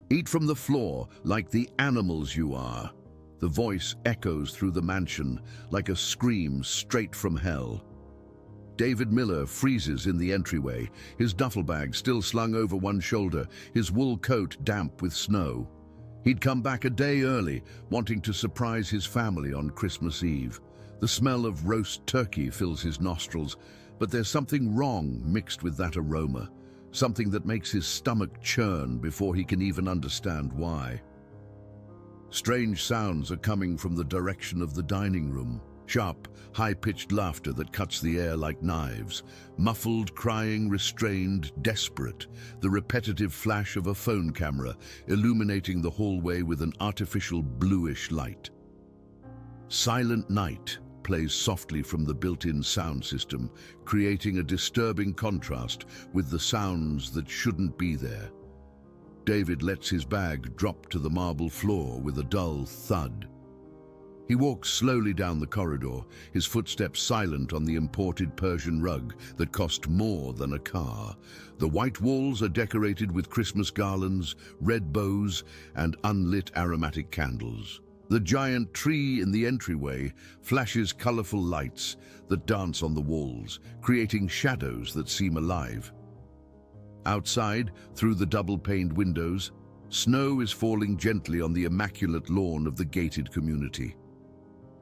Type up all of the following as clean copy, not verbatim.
Eat from the floor like the animals you are. The voice echoes through the mansion like a scream straight from hell. David Miller freezes in the entryway, his duffel bag still slung over one shoulder, his wool coat damp with snow. He'd come back a day early, wanting to surprise his family on Christmas Eve. The smell of roast turkey fills his nostrils, but there's something wrong mixed with that aroma, something that makes his stomach churn before he can even understand why. Strange sounds are coming from the direction of the dining room. Sharp, high-pitched laughter that cuts the air like knives. Muffled crying, restrained, desperate. The repetitive flash of a phone camera illuminating the hallway with an artificial bluish light. Silent Night plays softly from the built-in sound system, creating a disturbing contrast with the sounds that shouldn't be there. David lets his bag drop to the marble floor with a dull thud. He walks slowly down the corridor, his footsteps silent on the imported Persian rug that cost more than a car. The white walls are decorated with Christmas garlands, red bows, and unlit aromatic candles. The giant tree in the entryway flashes colorful lights that dance on the walls, creating shadows that seem alive. Outside, through the double-paned windows, snow is falling gently on the immaculate lawn of the gated community.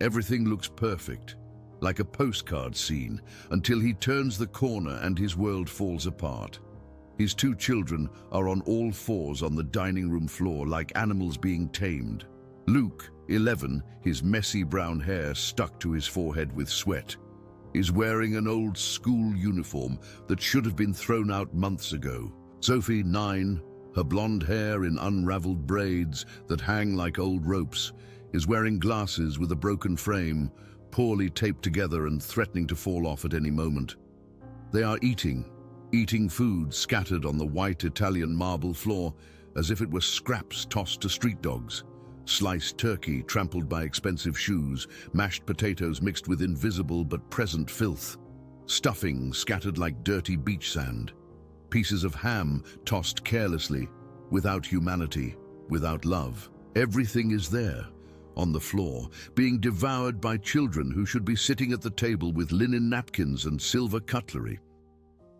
Everything looks perfect, like a postcard scene, until he turns the corner and his world falls apart. His two children are on all fours on the dining room floor like animals being tamed. Luke, 11, his messy brown hair stuck to his forehead with sweat, is wearing an old school uniform that should have been thrown out months ago. Sophie, 9, her blonde hair in unraveled braids that hang like old ropes, is wearing glasses with a broken frame, poorly taped together and threatening to fall off at any moment. They are eating food scattered on the white Italian marble floor as if it were scraps tossed to street dogs. Sliced turkey trampled by expensive shoes, mashed potatoes mixed with invisible but present filth, stuffing scattered like dirty beach sand, pieces of ham tossed carelessly, without humanity, without love. Everything is there, on the floor, being devoured by children who should be sitting at the table with linen napkins and silver cutlery.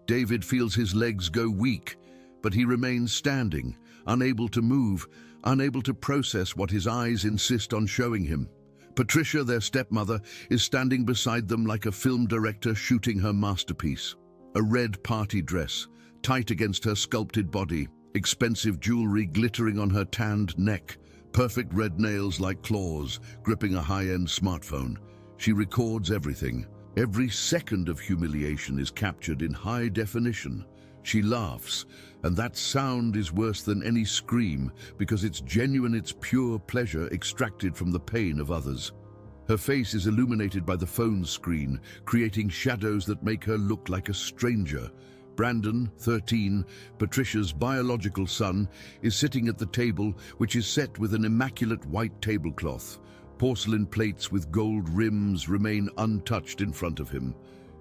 David feels his legs go weak, but he remains standing, unable to move, unable to process what his eyes insist on showing him. Patricia, their stepmother, is standing beside them like a film director shooting her masterpiece. A red party dress, tight against her sculpted body, expensive jewelry glittering on her tanned neck, perfect red nails like claws, gripping a high-end smartphone. She records everything. Every second of humiliation is captured in high definition. She laughs, and that sound is worse than any scream because it's genuine, it's pure pleasure extracted from the pain of others. Her face is illuminated by the phone screen, creating shadows that make her look like a stranger. Brandon, 13, Patricia's biological son, is sitting at the table, which is set with an immaculate white tablecloth. Porcelain plates with gold rims remain untouched in front of him.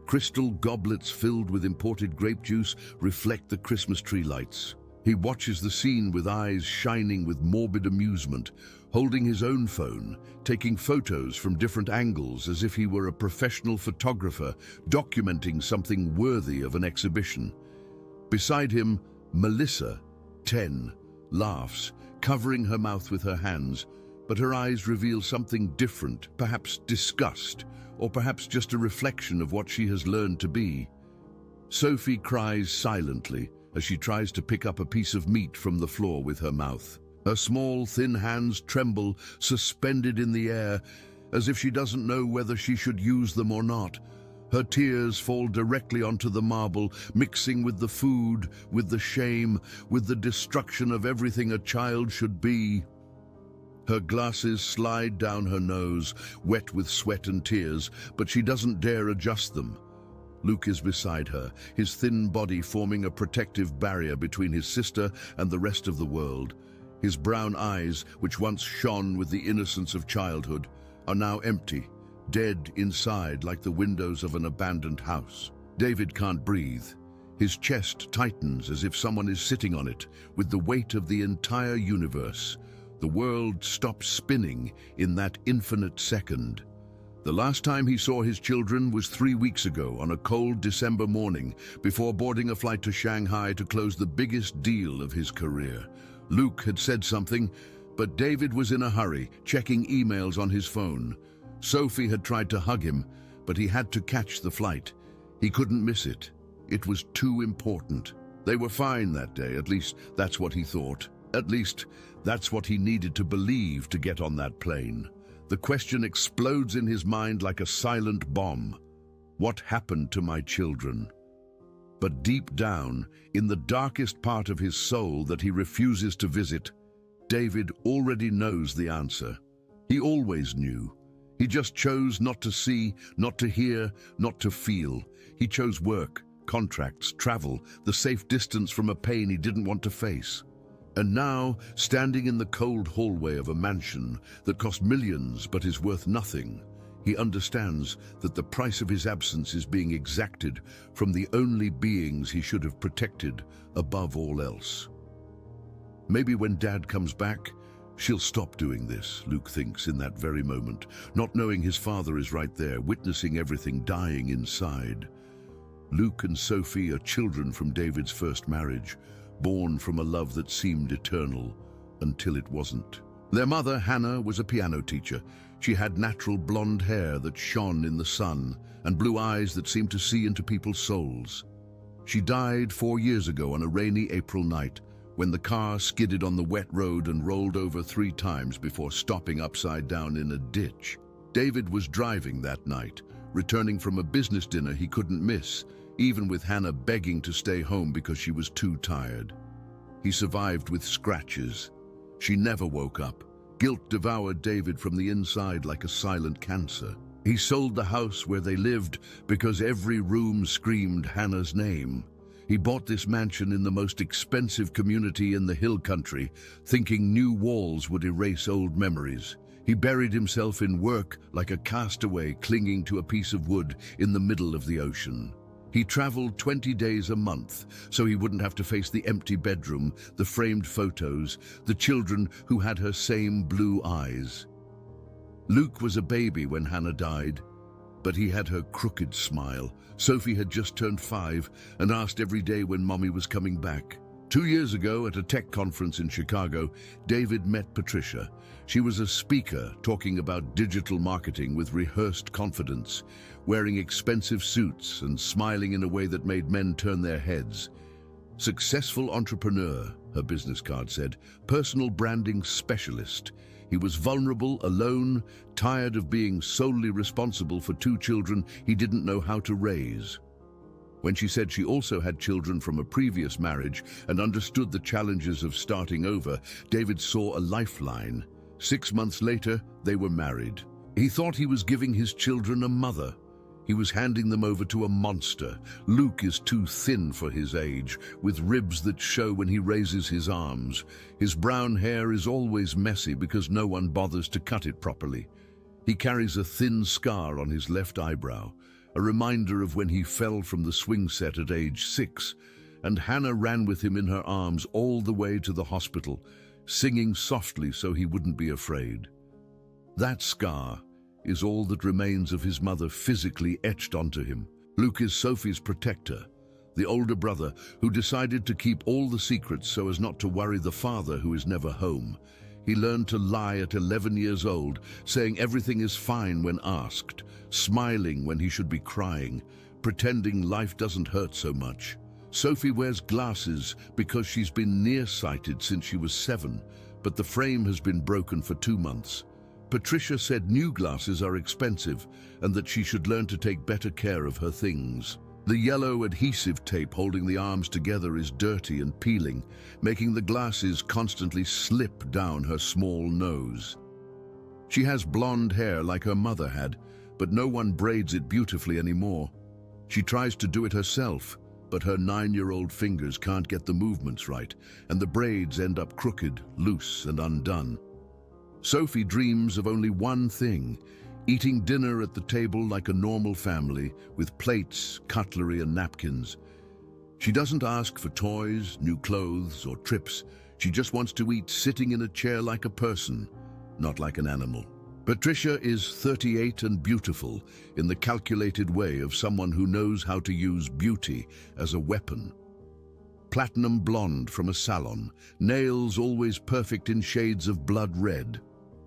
Crystal goblets filled with imported grape juice reflect the Christmas tree lights. He watches the scene with eyes shining with morbid amusement, holding his own phone, taking photos from different angles as if he were a professional photographer documenting something worthy of an exhibition. Beside him, Melissa, 10, laughs, covering her mouth with her hands, but her eyes reveal something different, perhaps disgust, or perhaps just a reflection of what she has learned to be. Sophie cries silently as she tries to pick up a piece of meat from the floor with her mouth. Her small, thin hands tremble, suspended in the air, as if she doesn't know whether she should use them or not. Her tears fall directly onto the marble, mixing with the food, with the shame, with the destruction of everything a child should be. Her glasses slide down her nose, wet with sweat and tears, but she doesn't dare adjust them. Luke is beside her, his thin body forming a protective barrier between his sister and the rest of the world. His brown eyes, which once shone with the innocence of childhood, are now empty, dead inside like the windows of an abandoned house. David can't breathe. His chest tightens as if someone is sitting on it, with the weight of the entire universe. The world stops spinning in that infinite second. The last time he saw his children was 3 weeks ago on a cold December morning before boarding a flight to Shanghai to close the biggest deal of his career. Luke had said something, but David was in a hurry, checking emails on his phone. Sophie had tried to hug him, but he had to catch the flight. He couldn't miss it. It was too important. They were fine that day, at least that's what he thought. At least that's what he needed to believe to get on that plane. The question explodes in his mind like a silent bomb. What happened to my children? But deep down, in the darkest part of his soul that he refuses to visit, David already knows the answer. He always knew. He just chose not to see, not to hear, not to feel. He chose work, contracts, travel, the safe distance from a pain he didn't want to face. And now, standing in the cold hallway of a mansion that cost millions but is worth nothing, he understands that the price of his absence is being exacted from the only beings he should have protected above all else. Maybe when Dad comes back, she'll stop doing this, Luke thinks in that very moment, not knowing his father is right there, witnessing everything dying inside. Luke and Sophie are children from David's first marriage, born from a love that seemed eternal until it wasn't. Their mother, Hannah, was a piano teacher. She had natural blonde hair that shone in the sun and blue eyes that seemed to see into people's souls. She died 4 years ago on a rainy April night when the car skidded on the wet road and rolled over 3 times before stopping upside down in a ditch. David was driving that night, returning from a business dinner he couldn't miss, even with Hannah begging to stay home because she was too tired. He survived with scratches. She never woke up. Guilt devoured David from the inside like a silent cancer. He sold the house where they lived because every room screamed Hannah's name. He bought this mansion in the most expensive community in the hill country, thinking new walls would erase old memories. He buried himself in work like a castaway clinging to a piece of wood in the middle of the ocean. He traveled 20 days a month so he wouldn't have to face the empty bedroom, the framed photos, the children who had her same blue eyes. Luke was a baby when Hannah died, but he had her crooked smile. Sophie had just turned 5 and asked every day when Mommy was coming back. 2 years ago at a tech conference in Chicago, David met Patricia. She was a speaker talking about digital marketing with rehearsed confidence, wearing expensive suits and smiling in a way that made men turn their heads. Successful entrepreneur, her business card said, personal branding specialist. He was vulnerable, alone, tired of being solely responsible for 2 children he didn't know how to raise. When she said she also had children from a previous marriage and understood the challenges of starting over, David saw a lifeline. 6 months later, they were married. He thought he was giving his children a mother. He was handing them over to a monster. Luke is too thin for his age, with ribs that show when he raises his arms. His brown hair is always messy because no one bothers to cut it properly. He carries a thin scar on his left eyebrow, a reminder of when he fell from the swing set at age 6, and Hannah ran with him in her arms all the way to the hospital, singing softly so he wouldn't be afraid. That scar is all that remains of his mother physically etched onto him. Luke is Sophie's protector, the older brother who decided to keep all the secrets so as not to worry the father who is never home. He learned to lie at 11 years old, saying everything is fine when asked, smiling when he should be crying, pretending life doesn't hurt so much. Sophie wears glasses because she's been nearsighted since she was 7, but the frame has been broken for 2 months. Patricia said new glasses are expensive and that she should learn to take better care of her things. The yellow adhesive tape holding the arms together is dirty and peeling, making the glasses constantly slip down her small nose. She has blonde hair like her mother had, but no one braids it beautifully anymore. She tries to do it herself, but her 9-year-old fingers can't get the movements right, and the braids end up crooked, loose, and undone. Sophie dreams of only one thing: eating dinner at the table like a normal family, with plates, cutlery, and napkins. She doesn't ask for toys, new clothes, or trips. She just wants to eat sitting in a chair like a person, not like an animal. Patricia is 38 and beautiful in the calculated way of someone who knows how to use beauty as a weapon. Platinum blonde from a salon, nails always perfect in shades of blood red,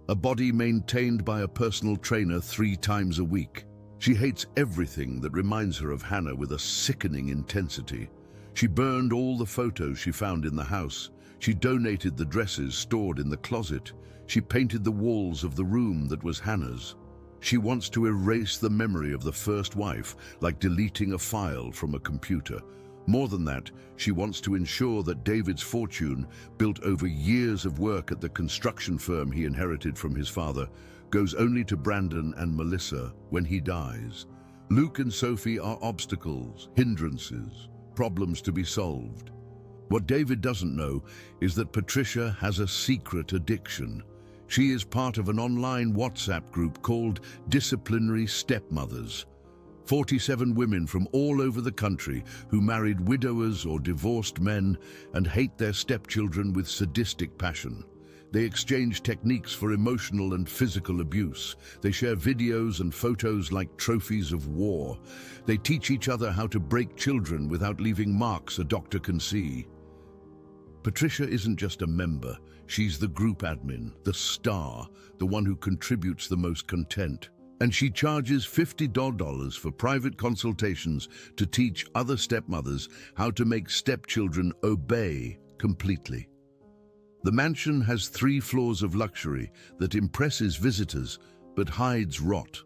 a body maintained by a personal trainer 3 times a week. She hates everything that reminds her of Hannah with a sickening intensity. She burned all the photos she found in the house. She donated the dresses stored in the closet. She painted the walls of the room that was Hannah's. She wants to erase the memory of the first wife, like deleting a file from a computer. More than that, she wants to ensure that David's fortune, built over years of work at the construction firm he inherited from his father, goes only to Brandon and Melissa when he dies. Luke and Sophie are obstacles, hindrances, problems to be solved. What David doesn't know is that Patricia has a secret addiction. She is part of an online WhatsApp group called Disciplinary Stepmothers. 47 women from all over the country who married widowers or divorced men and hate their stepchildren with sadistic passion. They exchange techniques for emotional and physical abuse. They share videos and photos like trophies of war. They teach each other how to break children without leaving marks a doctor can see. Patricia isn't just a member. She's the group admin, the star, the one who contributes the most content. And she charges $50 for private consultations to teach other stepmothers how to make stepchildren obey completely. The mansion has 3 floors of luxury that impresses visitors but hides rot.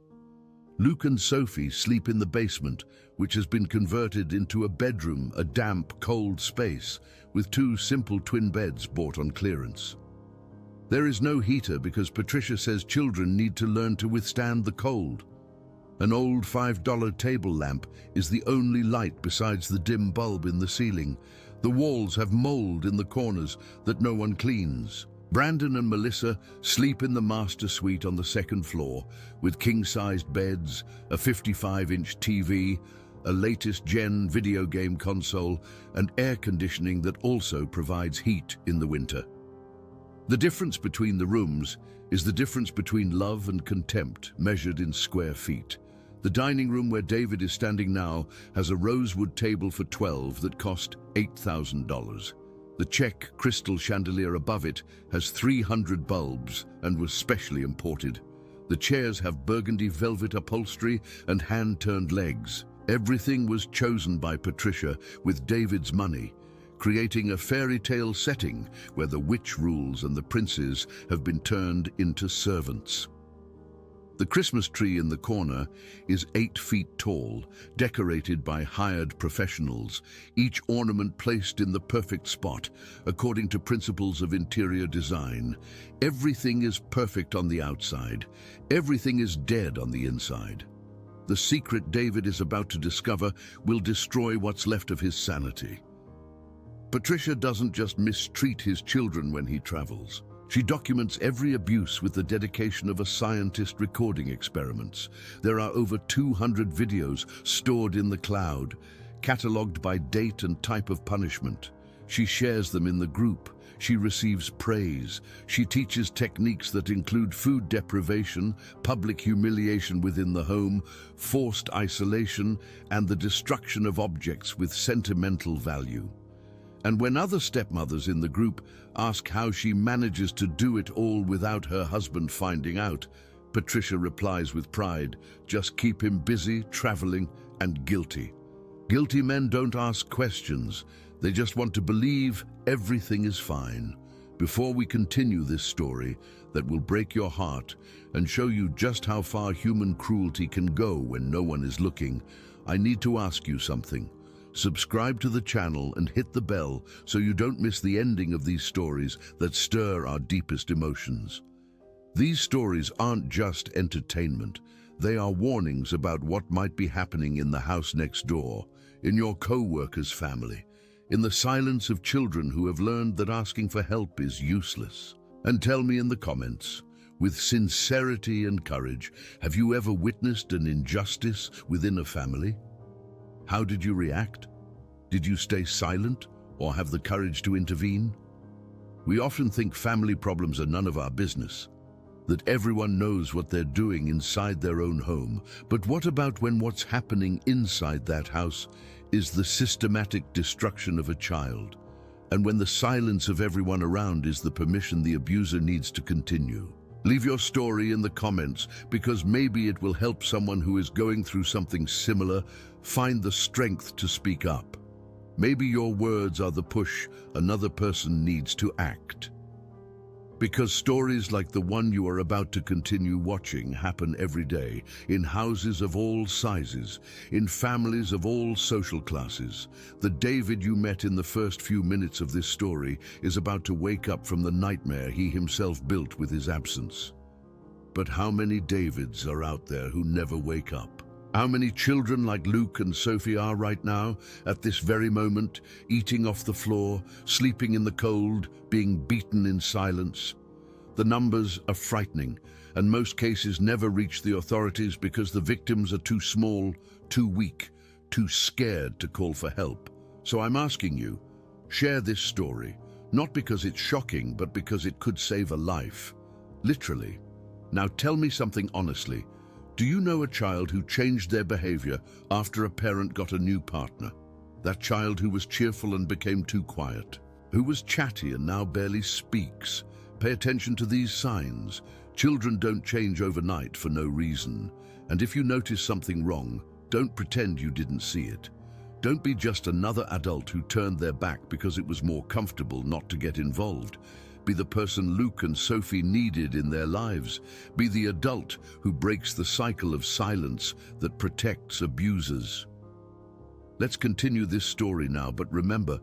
Luke and Sophie sleep in the basement, which has been converted into a bedroom, a damp, cold space, with 2 simple twin beds bought on clearance. There is no heater because Patricia says children need to learn to withstand the cold. An old $5 table lamp is the only light besides the dim bulb in the ceiling. The walls have mold in the corners that no one cleans. Brandon and Melissa sleep in the master suite on the 2nd floor with king-sized beds, a 55-inch TV, a latest gen video game console, and air conditioning that also provides heat in the winter. The difference between the rooms is the difference between love and contempt measured in square feet. The dining room where David is standing now has a rosewood table for 12 that cost $8,000. The Czech crystal chandelier above it has 300 bulbs and was specially imported. The chairs have burgundy velvet upholstery and hand-turned legs. Everything was chosen by Patricia with David's money, creating a fairy tale setting where the witch rules and the princes have been turned into servants. The Christmas tree in the corner is 8 feet tall, decorated by hired professionals, each ornament placed in the perfect spot, according to principles of interior design. Everything is perfect on the outside. Everything is dead on the inside. The secret David is about to discover will destroy what's left of his sanity. Patricia doesn't just mistreat his children when he travels. She documents every abuse with the dedication of a scientist recording experiments. There are over 200 videos stored in the cloud, catalogued by date and type of punishment. She shares them in the group. She receives praise. She teaches techniques that include food deprivation, public humiliation within the home, forced isolation, and the destruction of objects with sentimental value. And when other stepmothers in the group ask how she manages to do it all without her husband finding out, Patricia replies with pride, "Just keep him busy, traveling, and guilty." Guilty men don't ask questions. They just want to believe everything is fine. Before we continue this story that will break your heart and show you just how far human cruelty can go when no one is looking, I need to ask you something. Subscribe to the channel and hit the bell so you don't miss the ending of these stories that stir our deepest emotions. These stories aren't just entertainment. They are warnings about what might be happening in the house next door, in your co-worker's family, in the silence of children who have learned that asking for help is useless. And tell me in the comments, with sincerity and courage, have you ever witnessed an injustice within a family? How did you react? Did you stay silent or have the courage to intervene? We often think family problems are none of our business, that everyone knows what they're doing inside their own home. But what about when what's happening inside that house is the systematic destruction of a child, and when the silence of everyone around is the permission the abuser needs to continue? Leave your story in the comments, because maybe it will help someone who is going through something similar find the strength to speak up. Maybe your words are the push another person needs to act. Because stories like the one you are about to continue watching happen every day, in houses of all sizes, in families of all social classes. The David you met in the first few minutes of this story is about to wake up from the nightmare he himself built with his absence. But how many Davids are out there who never wake up? How many children like Luke and Sophie are right now, at this very moment, eating off the floor, sleeping in the cold, being beaten in silence? The numbers are frightening, and most cases never reach the authorities because the victims are too small, too weak, too scared to call for help. So I'm asking you, share this story, not because it's shocking, but because it could save a life. Literally. Now tell me something honestly. Do you know a child who changed their behavior after a parent got a new partner? That child who was cheerful and became too quiet, who was chatty and now barely speaks. Pay attention to these signs. Children don't change overnight for no reason. And if you notice something wrong, don't pretend you didn't see it. Don't be just another adult who turned their back because it was more comfortable not to get involved. Be the person Luke and Sophie needed in their lives. Be the adult who breaks the cycle of silence that protects abusers. Let's continue this story now, but remember,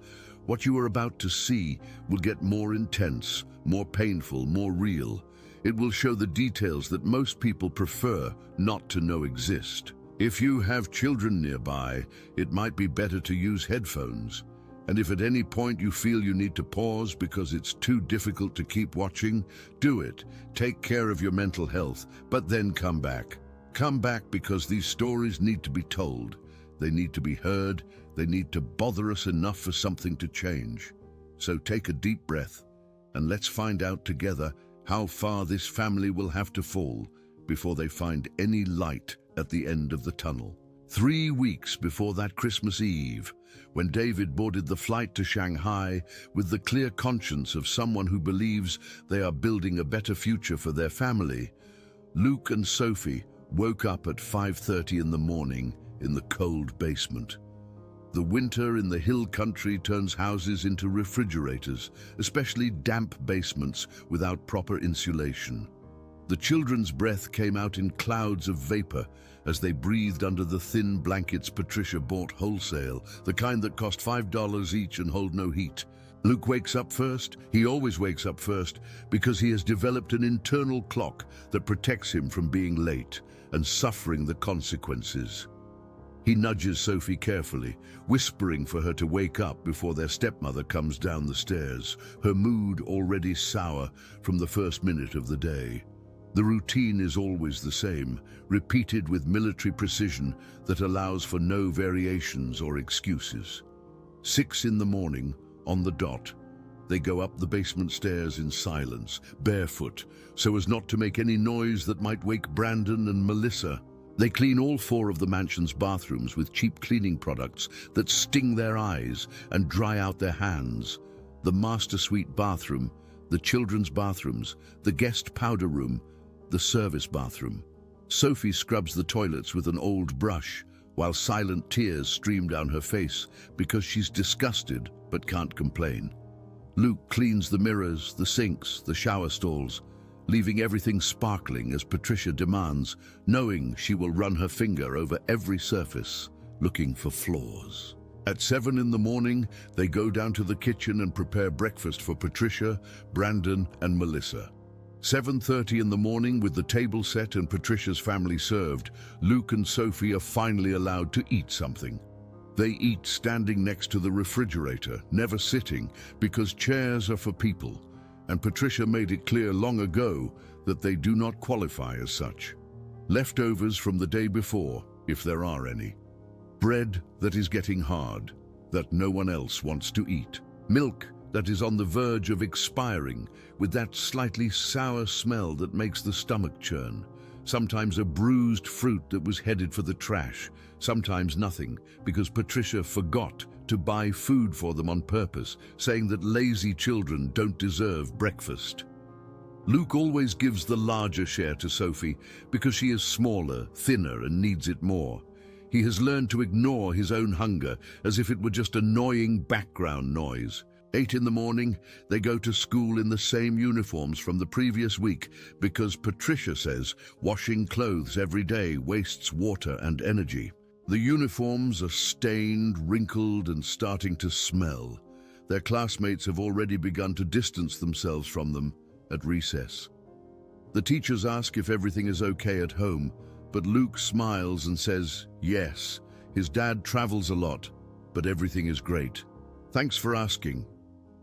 what you are about to see will get more intense, more painful, more real. It will show the details that most people prefer not to know exist. If you have children nearby, it might be better to use headphones. And if at any point you feel you need to pause because it's too difficult to keep watching, do it. Take care of your mental health, but then come back. Come back because these stories need to be told. They need to be heard. They need to bother us enough for something to change. So take a deep breath, and let's find out together how far this family will have to fall before they find any light at the end of the tunnel. 3 weeks before that Christmas Eve, when David boarded the flight to Shanghai with the clear conscience of someone who believes they are building a better future for their family, Luke and Sophie woke up at 5:30 in the morning in the cold basement. The winter in the hill country turns houses into refrigerators, especially damp basements without proper insulation. The children's breath came out in clouds of vapor as they breathed under the thin blankets Patricia bought wholesale, the kind that cost $5 each and hold no heat. Luke wakes up first. He always wakes up first because he has developed an internal clock that protects him from being late and suffering the consequences. He nudges Sophie carefully, whispering for her to wake up before their stepmother comes down the stairs, her mood already sour from the first minute of the day. The routine is always the same, repeated with military precision that allows for no variations or excuses. 6 in the morning, on the dot, they go up the basement stairs in silence, barefoot, so as not to make any noise that might wake Brandon and Melissa. They clean all 4 of the mansion's bathrooms with cheap cleaning products that sting their eyes and dry out their hands. The master suite bathroom, the children's bathrooms, the guest powder room, the service bathroom. Sophie scrubs the toilets with an old brush, while silent tears stream down her face because she's disgusted but can't complain. Luke cleans the mirrors, the sinks, the shower stalls, leaving everything sparkling as Patricia demands, knowing she will run her finger over every surface, looking for flaws. At 7 in the morning, they go down to the kitchen and prepare breakfast for Patricia, Brandon, and Melissa. 7:30 in the morning, with the table set and Patricia's family served, Luke and Sophie are finally allowed to eat something. They eat standing next to the refrigerator, never sitting, because chairs are for people, and Patricia made it clear long ago that they do not qualify as such. Leftovers from the day before, if there are any. Bread that is getting hard. that no one else wants to eat. Milk that is on the verge of expiring, with that slightly sour smell that makes the stomach churn. Sometimes a bruised fruit that was headed for the trash. Sometimes nothing, because Patricia forgot to buy food for them on purpose, saying that lazy children don't deserve breakfast. Luke always gives the larger share to Sophie because she is smaller, thinner, and needs it more. He has learned to ignore his own hunger as if it were just annoying background noise. 8 in the morning, they go to school in the same uniforms from the previous week because Patricia says washing clothes every day wastes water and energy. The uniforms are stained, wrinkled, and starting to smell. Their classmates have already begun to distance themselves from them at recess. The teachers ask if everything is okay at home, but Luke smiles and says yes. His dad travels a lot, but everything is great. Thanks for asking.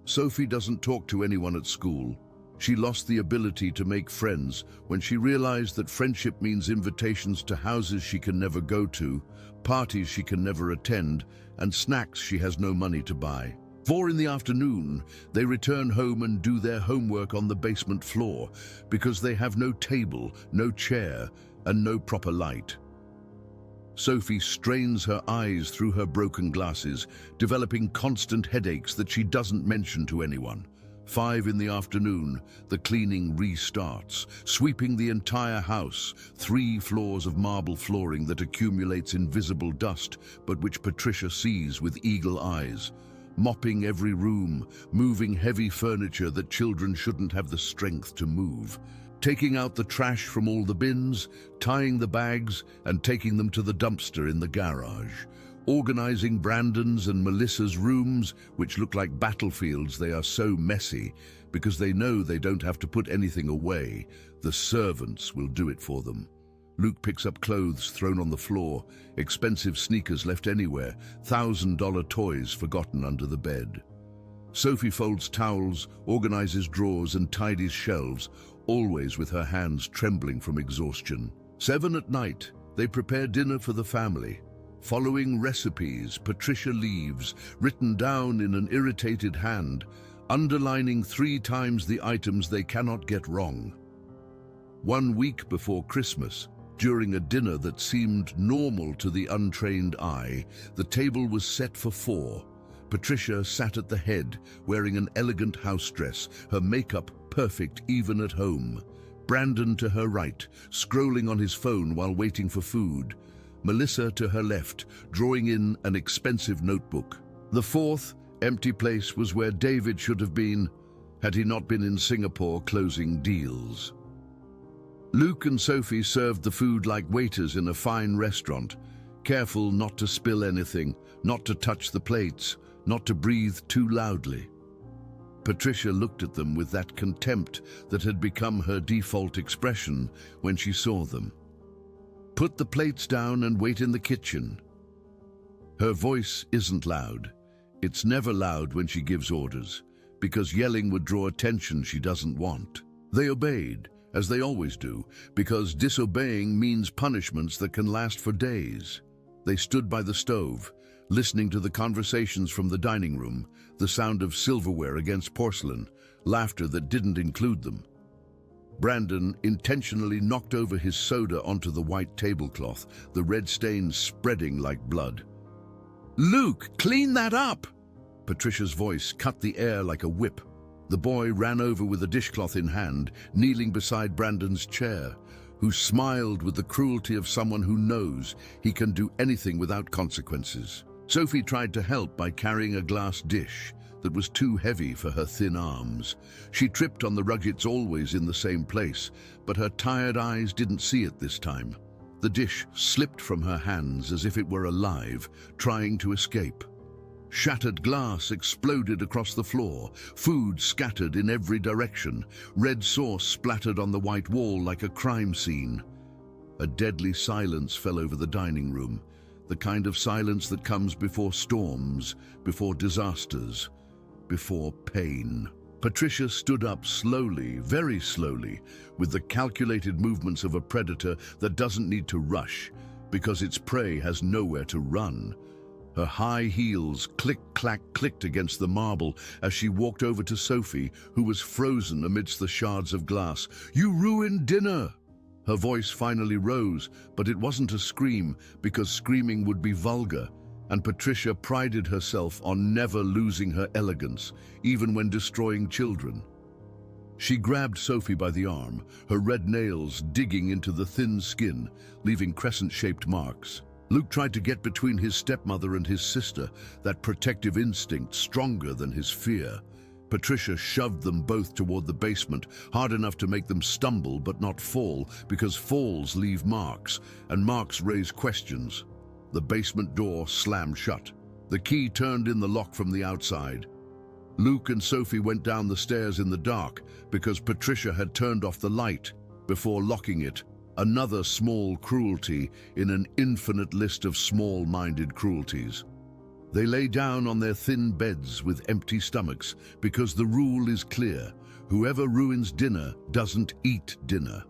Sophie doesn't talk to anyone at school. She lost the ability to make friends when she realized that friendship means invitations to houses she can never go to, parties she can never attend, and snacks she has no money to buy. 4 in the afternoon, they return home and do their homework on the basement floor because they have no table, no chair, and no proper light. Sophie strains her eyes through her broken glasses, developing constant headaches that she doesn't mention to anyone. 5 in the afternoon, the cleaning restarts, sweeping the entire house, 3 floors of marble flooring that accumulates invisible dust, but which Patricia sees with eagle eyes. Mopping every room, moving heavy furniture that children shouldn't have the strength to move. Taking out the trash from all the bins, tying the bags, and taking them to the dumpster in the garage. Organizing Brandon's and Melissa's rooms, which look like battlefields. They are so messy because they know they don't have to put anything away. The servants will do it for them. Luke picks up clothes thrown on the floor, expensive sneakers left anywhere, $1,000 toys forgotten under the bed. Sophie folds towels, organizes drawers, and tidies shelves, always with her hands trembling from exhaustion. 7 at night, they prepare dinner for the family. Following recipes Patricia leaves, written down in an irritated hand, underlining 3 times the items they cannot get wrong. 1 week before Christmas, during a dinner that seemed normal to the untrained eye, the table was set for 4. Patricia sat at the head, wearing an elegant house dress, her makeup perfect even at home. Brandon to her right, scrolling on his phone while waiting for food. Melissa to her left, drawing in an expensive notebook. The 4th empty place was where David should have been, had he not been in Singapore closing deals. Luke and Sophie served the food like waiters in a fine restaurant, careful not to spill anything, not to touch the plates, not to breathe too loudly. Patricia looked at them with that contempt that had become her default expression when she saw them. Put the plates down and wait in the kitchen. Her voice isn't loud. It's never loud when she gives orders, because yelling would draw attention she doesn't want. They obeyed, as they always do, because disobeying means punishments that can last for days. They stood by the stove, listening to the conversations from the dining room, the sound of silverware against porcelain, laughter that didn't include them. Brandon intentionally knocked over his soda onto the white tablecloth, the red stains spreading like blood. "Luke, clean that up!" Patricia's voice cut the air like a whip. The boy ran over with a dishcloth in hand, kneeling beside Brandon's chair, who smiled with the cruelty of someone who knows he can do anything without consequences. Sophie tried to help by carrying a glass dish that was too heavy for her thin arms. She tripped on the ruggets always in the same place, but her tired eyes didn't see it this time. The dish slipped from her hands as if it were alive, trying to escape. Shattered glass exploded across the floor, food scattered in every direction, red sauce splattered on the white wall like a crime scene. A deadly silence fell over the dining room, the kind of silence that comes before storms, before disasters, before pain. Patricia stood up slowly, very slowly, with the calculated movements of a predator that doesn't need to rush because its prey has nowhere to run. Her high heels click-clack clicked against the marble as she walked over to Sophie, who was frozen amidst the shards of glass. "You ruined dinner!" Her voice finally rose, but it wasn't a scream, because screaming would be vulgar, and Patricia prided herself on never losing her elegance, even when destroying children. She grabbed Sophie by the arm, her red nails digging into the thin skin, leaving crescent-shaped marks. Luke tried to get between his stepmother and his sister, that protective instinct stronger than his fear. Patricia shoved them both toward the basement, hard enough to make them stumble but not fall, because falls leave marks, and marks raise questions. The basement door slammed shut. The key turned in the lock from the outside. Luke and Sophie went down the stairs in the dark because Patricia had turned off the light before locking it. Another small cruelty in an infinite list of small-minded cruelties. They lay down on their thin beds with empty stomachs because the rule is clear: whoever ruins dinner doesn't eat dinner.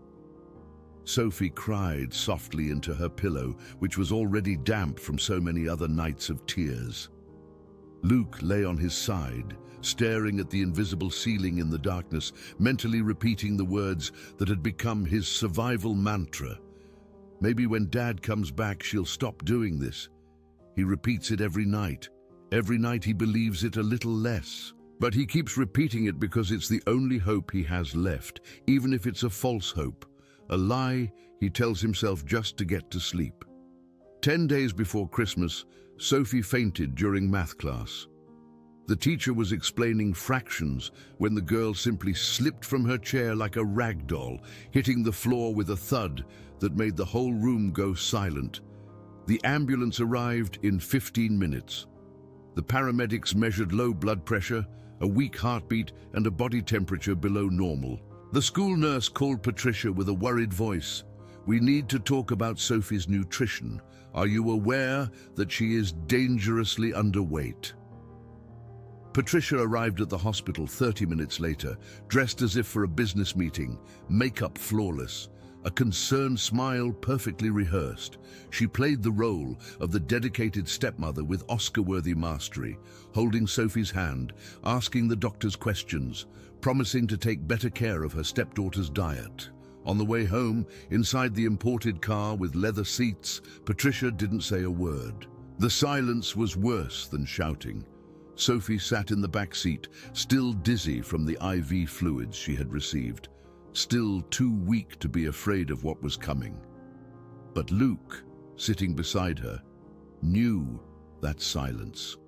Sophie cried softly into her pillow, which was already damp from so many other nights of tears. Luke lay on his side, staring at the invisible ceiling in the darkness, mentally repeating the words that had become his survival mantra. "Maybe when Dad comes back, she'll stop doing this." He repeats it every night. Every night he believes it a little less. But he keeps repeating it because it's the only hope he has left, even if it's a false hope. A lie he tells himself just to get to sleep. 10 days before Christmas, Sophie fainted during math class. The teacher was explaining fractions when the girl simply slipped from her chair like a rag doll, hitting the floor with a thud that made the whole room go silent. The ambulance arrived in 15 minutes. The paramedics measured low blood pressure, a weak heartbeat, and a body temperature below normal. The school nurse called Patricia with a worried voice. "We need to talk about Sophie's nutrition. Are you aware that she is dangerously underweight?" Patricia arrived at the hospital 30 minutes later, dressed as if for a business meeting, makeup flawless, a concerned smile perfectly rehearsed. She played the role of the dedicated stepmother with Oscar-worthy mastery, holding Sophie's hand, asking the doctors questions, promising to take better care of her stepdaughter's diet. On the way home, inside the imported car with leather seats, Patricia didn't say a word. The silence was worse than shouting. Sophie sat in the back seat, still dizzy from the IV fluids she had received, still too weak to be afraid of what was coming. But Luke, sitting beside her, knew that silence.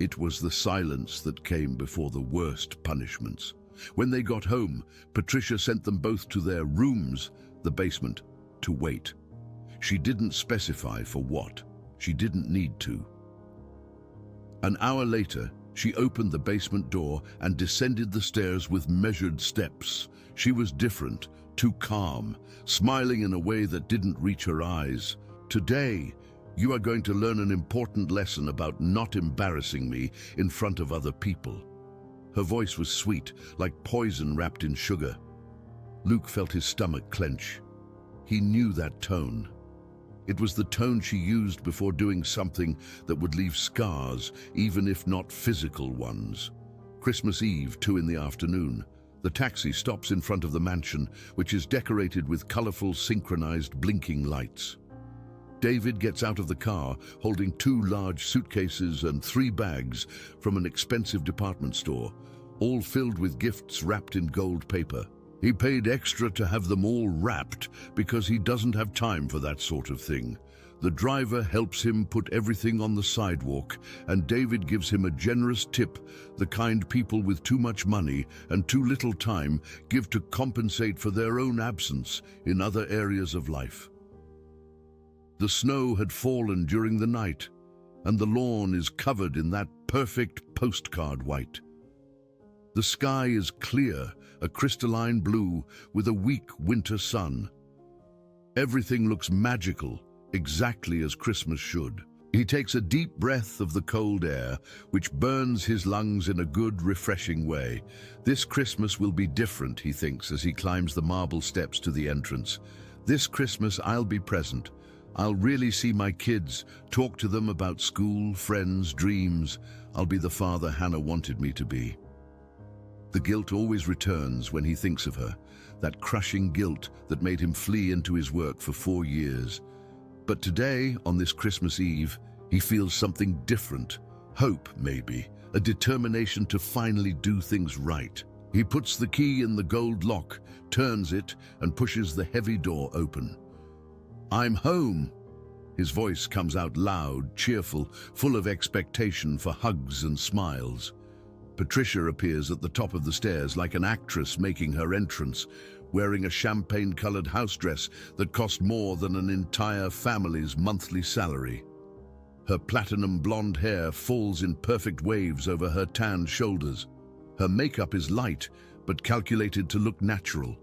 It was the silence that came before the worst punishments. When they got home, Patricia sent them both to their rooms, the basement, to wait. She didn't specify for what. She didn't need to. An hour later, she opened the basement door and descended the stairs with measured steps. She was different, too calm, smiling in a way that didn't reach her eyes. "Today, you are going to learn an important lesson about not embarrassing me in front of other people." Her voice was sweet, like poison wrapped in sugar. Luke felt his stomach clench. He knew that tone. It was the tone she used before doing something that would leave scars, even if not physical ones. Christmas Eve, 2 in the afternoon. The taxi stops in front of the mansion, which is decorated with colorful, synchronized, blinking lights. David gets out of the car, holding 2 large suitcases and 3 bags from an expensive department store, all filled with gifts wrapped in gold paper. He paid extra to have them all wrapped because he doesn't have time for that sort of thing. The driver helps him put everything on the sidewalk, and David gives him a generous tip, the kind people with too much money and too little time give to compensate for their own absence in other areas of life. The snow had fallen during the night, and the lawn is covered in that perfect postcard white. The sky is clear, a crystalline blue with a weak winter sun. Everything looks magical, exactly as Christmas should. He takes a deep breath of the cold air, which burns his lungs in a good, refreshing way. This Christmas will be different, he thinks, as he climbs the marble steps to the entrance. This Christmas I'll be present. I'll really see my kids, talk to them about school, friends, dreams. I'll be the father Hannah wanted me to be. The guilt always returns when he thinks of her, that crushing guilt that made him flee into his work for 4 years. But today, on this Christmas Eve, he feels something different. Hope, maybe, a determination to finally do things right. He puts the key in the gold lock, turns it, and pushes the heavy door open. "I'm home." His voice comes out loud, cheerful, full of expectation for hugs and smiles. Patricia appears at the top of the stairs like an actress making her entrance, wearing a champagne-colored house dress that cost more than an entire family's monthly salary. Her platinum blonde hair falls in perfect waves over her tanned shoulders. Her makeup is light, but calculated to look natural.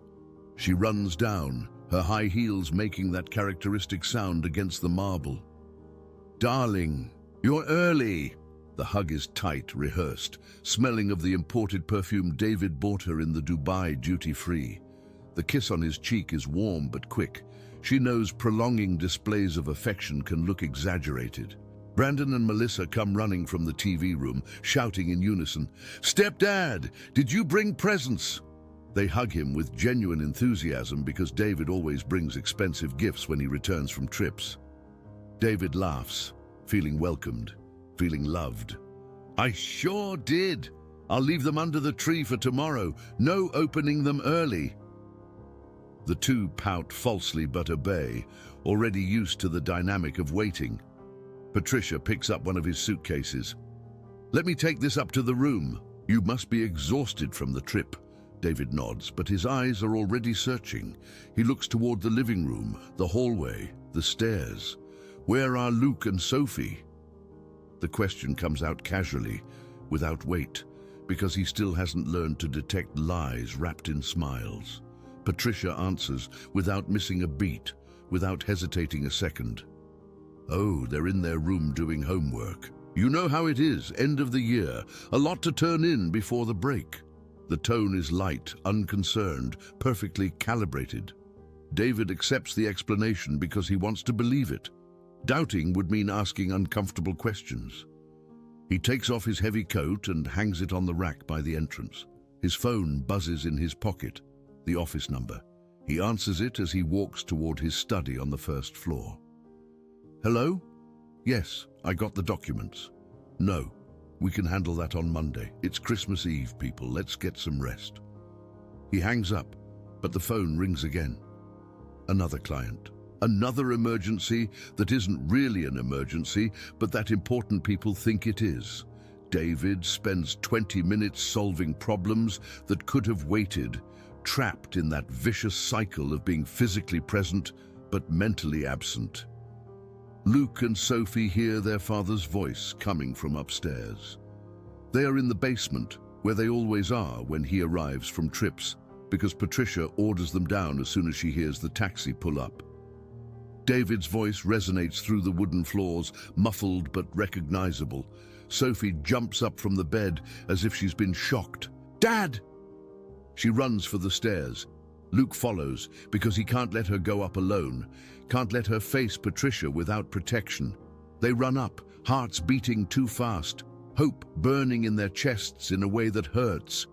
She runs down, her high heels making that characteristic sound against the marble. "Darling, you're early." The hug is tight, rehearsed, smelling of the imported perfume David bought her in the Dubai duty-free. The kiss on his cheek is warm but quick. She knows prolonging displays of affection can look exaggerated. Brandon and Melissa come running from the TV room, shouting in unison, "Stepdad, did you bring presents?" They hug him with genuine enthusiasm because David always brings expensive gifts when he returns from trips. David laughs, feeling welcomed, feeling loved. "I sure did. I'll leave them under the tree for tomorrow. No opening them early." The two pout falsely but obey, already used to the dynamic of waiting. Patricia picks up one of his suitcases. "Let me take this up to the room. You must be exhausted from the trip." David nods, but his eyes are already searching. He looks toward the living room, the hallway, the stairs. Where are Luke and Sophie? The question comes out casually, without weight, because he still hasn't learned to detect lies wrapped in smiles. Patricia answers without missing a beat, without hesitating a second. "Oh, they're in their room doing homework. You know how it is, end of the year, a lot to turn in before the break." The tone is light, unconcerned, perfectly calibrated. David accepts the explanation because he wants to believe it. Doubting would mean asking uncomfortable questions. He takes off his heavy coat and hangs it on the rack by the entrance. His phone buzzes in his pocket, the office number. He answers it as he walks toward his study on the first floor. "Hello? Yes, I got the documents." "No, we can handle that on Monday. It's Christmas Eve, people. Let's get some rest." He hangs up, but the phone rings again. Another client. Another emergency that isn't really an emergency, but that important people think it is. David spends 20 minutes solving problems that could have waited, trapped in that vicious cycle of being physically present but mentally absent. Luke and Sophie hear their father's voice coming from upstairs. They are in the basement, where they always are when he arrives from trips, because Patricia orders them down as soon as she hears the taxi pull up. David's voice resonates through the wooden floors, muffled but recognizable. Sophie jumps up from the bed as if she's been shocked. "Dad!" She runs for the stairs. Luke follows because he can't let her go up alone, can't let her face Patricia without protection. They run up, hearts beating too fast, hope burning in their chests in a way that hurts.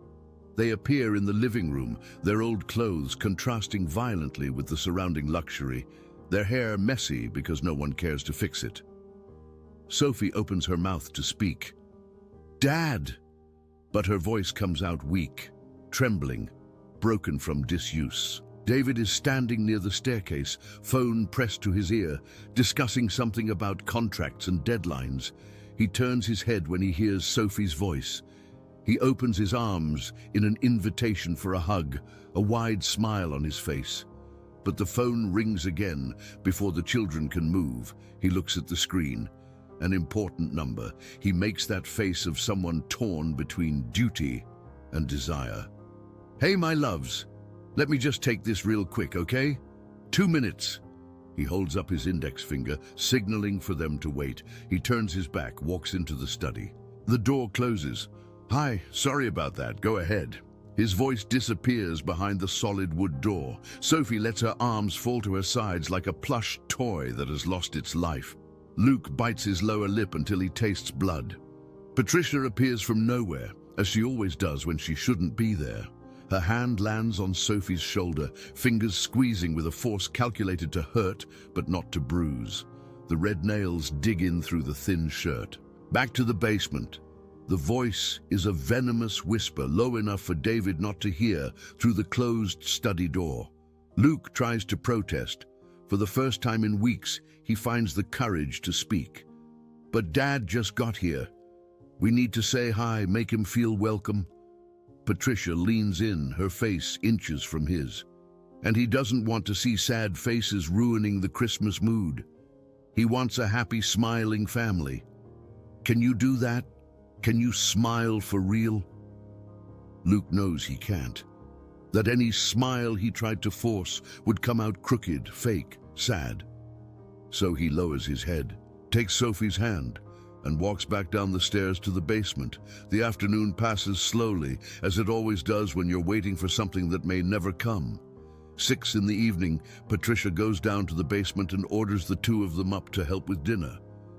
They appear in the living room, their old clothes contrasting violently with the surrounding luxury, their hair messy because no one cares to fix it. Sophie opens her mouth to speak. "Dad!" But her voice comes out weak, trembling, broken from disuse. David is standing near the staircase, phone pressed to his ear, discussing something about contracts and deadlines. He turns his head when he hears Sophie's voice. He opens his arms in an invitation for a hug, a wide smile on his face. But the phone rings again before the children can move. He looks at the screen. An important number. He makes that face of someone torn between duty and desire. "Hey, my loves. Let me just take this real quick, okay? 2 minutes." He holds up his index finger, signaling for them to wait. He turns his back, walks into the study. The door closes. "Hi, sorry about that. Go ahead." His voice disappears behind the solid wood door. Sophie lets her arms fall to her sides like a plush toy that has lost its life. Luke bites his lower lip until he tastes blood. Patricia appears from nowhere, as she always does when she shouldn't be there. Her hand lands on Sophie's shoulder, fingers squeezing with a force calculated to hurt, but not to bruise. The red nails dig in through the thin shirt. Back to the basement. The voice is a venomous whisper, low enough for David not to hear through the closed study door. Luke tries to protest. For the first time in weeks, he finds the courage to speak. "But Dad just got here. We need to say hi, make him feel welcome." Patricia leans in, her face inches from his. And he doesn't want to see sad faces ruining the Christmas mood. He wants a happy, smiling family. "Can you do that? Can you smile for real?" Luke knows he can't. That any smile he tried to force would come out crooked, fake, sad. So he lowers his head, takes Sophie's hand, and walks back down the stairs to the basement. The afternoon passes slowly, as it always does when you're waiting for something that may never come. 6 in the evening, Patricia goes down to the basement and orders the two of them up to help with dinner.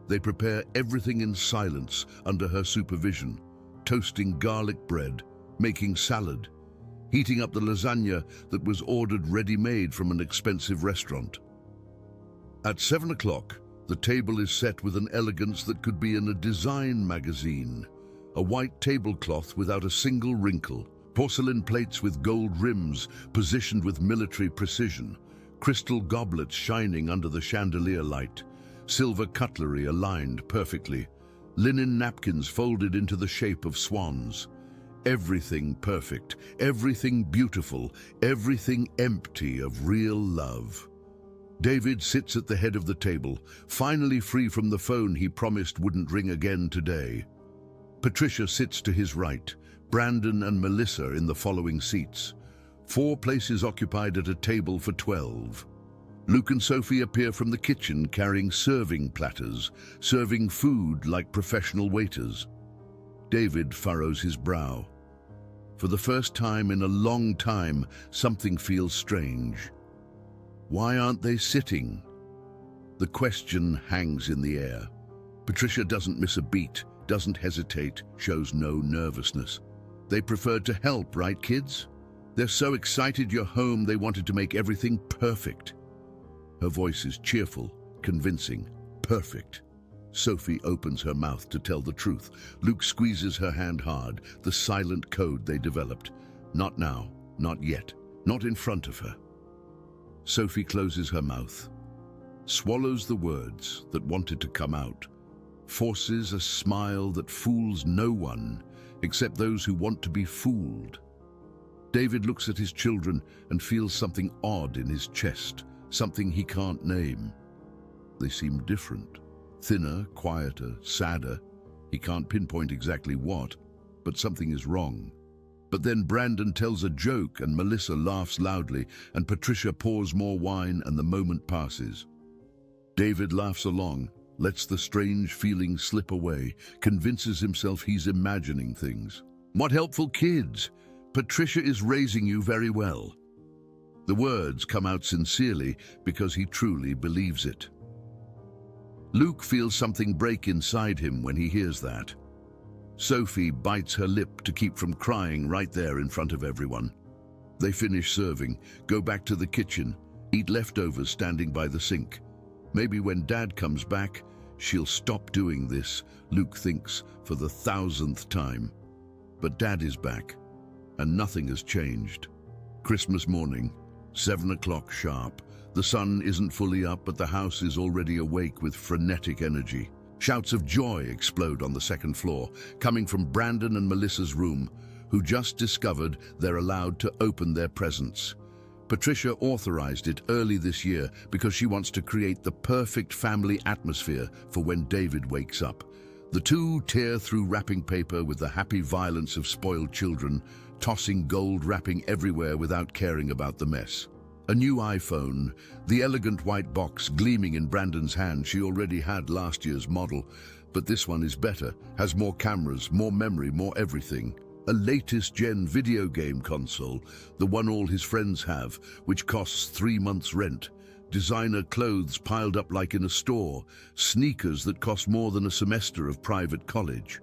They prepare everything in silence under her supervision, toasting garlic bread, making salad, heating up the lasagna that was ordered ready-made from an expensive restaurant. At 7 o'clock, the table is set with an elegance that could be in a design magazine. A white tablecloth without a single wrinkle, porcelain plates with gold rims positioned with military precision, crystal goblets shining under the chandelier light, silver cutlery aligned perfectly, linen napkins folded into the shape of swans. Everything perfect, everything beautiful, everything empty of real love. David sits at the head of the table, finally free from the phone he promised wouldn't ring again today. Patricia sits to his right, Brandon and Melissa in the following seats. 4 places occupied at a table for 12. Luke and Sophie appear from the kitchen carrying serving platters, serving food like professional waiters. David furrows his brow. For the first time in a long time, something feels strange. Why aren't they sitting? The question hangs in the air. Patricia doesn't miss a beat, doesn't hesitate, shows no nervousness. They preferred to help, right, kids? They're so excited you're home they wanted to make everything perfect. Her voice is cheerful, convincing, perfect. Sophie opens her mouth to tell the truth. Luke squeezes her hand hard, the silent code they developed. Not now, not yet, not in front of her. Sophie closes her mouth, swallows the words that wanted to come out, forces a smile that fools no one except those who want to be fooled. David looks at his children and feels something odd in his chest, something he can't name. They seem different, thinner, quieter, sadder. He can't pinpoint exactly what, but something is wrong. But then Brandon tells a joke and Melissa laughs loudly and Patricia pours more wine and the moment passes. David laughs along, lets the strange feeling slip away, convinces himself he's imagining things. What helpful kids! Patricia is raising you very well. The words come out sincerely because he truly believes it. Luke feels something break inside him when he hears that. Sophie bites her lip to keep from crying right there in front of everyone. They finish serving, go back to the kitchen, eat leftovers standing by the sink. Maybe when Dad comes back, she'll stop doing this, Luke thinks, for the 1,000th time. But Dad is back, and nothing has changed. Christmas morning, 7 o'clock sharp. The sun isn't fully up, but the house is already awake with frenetic energy. Shouts of joy explode on the second floor, coming from Brandon and Melissa's room, who just discovered they're allowed to open their presents. Patricia authorized it early this year because she wants to create the perfect family atmosphere for when David wakes up. The two tear through wrapping paper with the happy violence of spoiled children, tossing gold wrapping everywhere without caring about the mess. A new iPhone, the elegant white box gleaming in Brandon's hand. She already had last year's model, but this one is better, has more cameras, more memory, more everything. A latest-gen video game console, the one all his friends have, which costs 3 months' rent. Designer clothes piled up like in a store, sneakers that cost more than a semester of private college.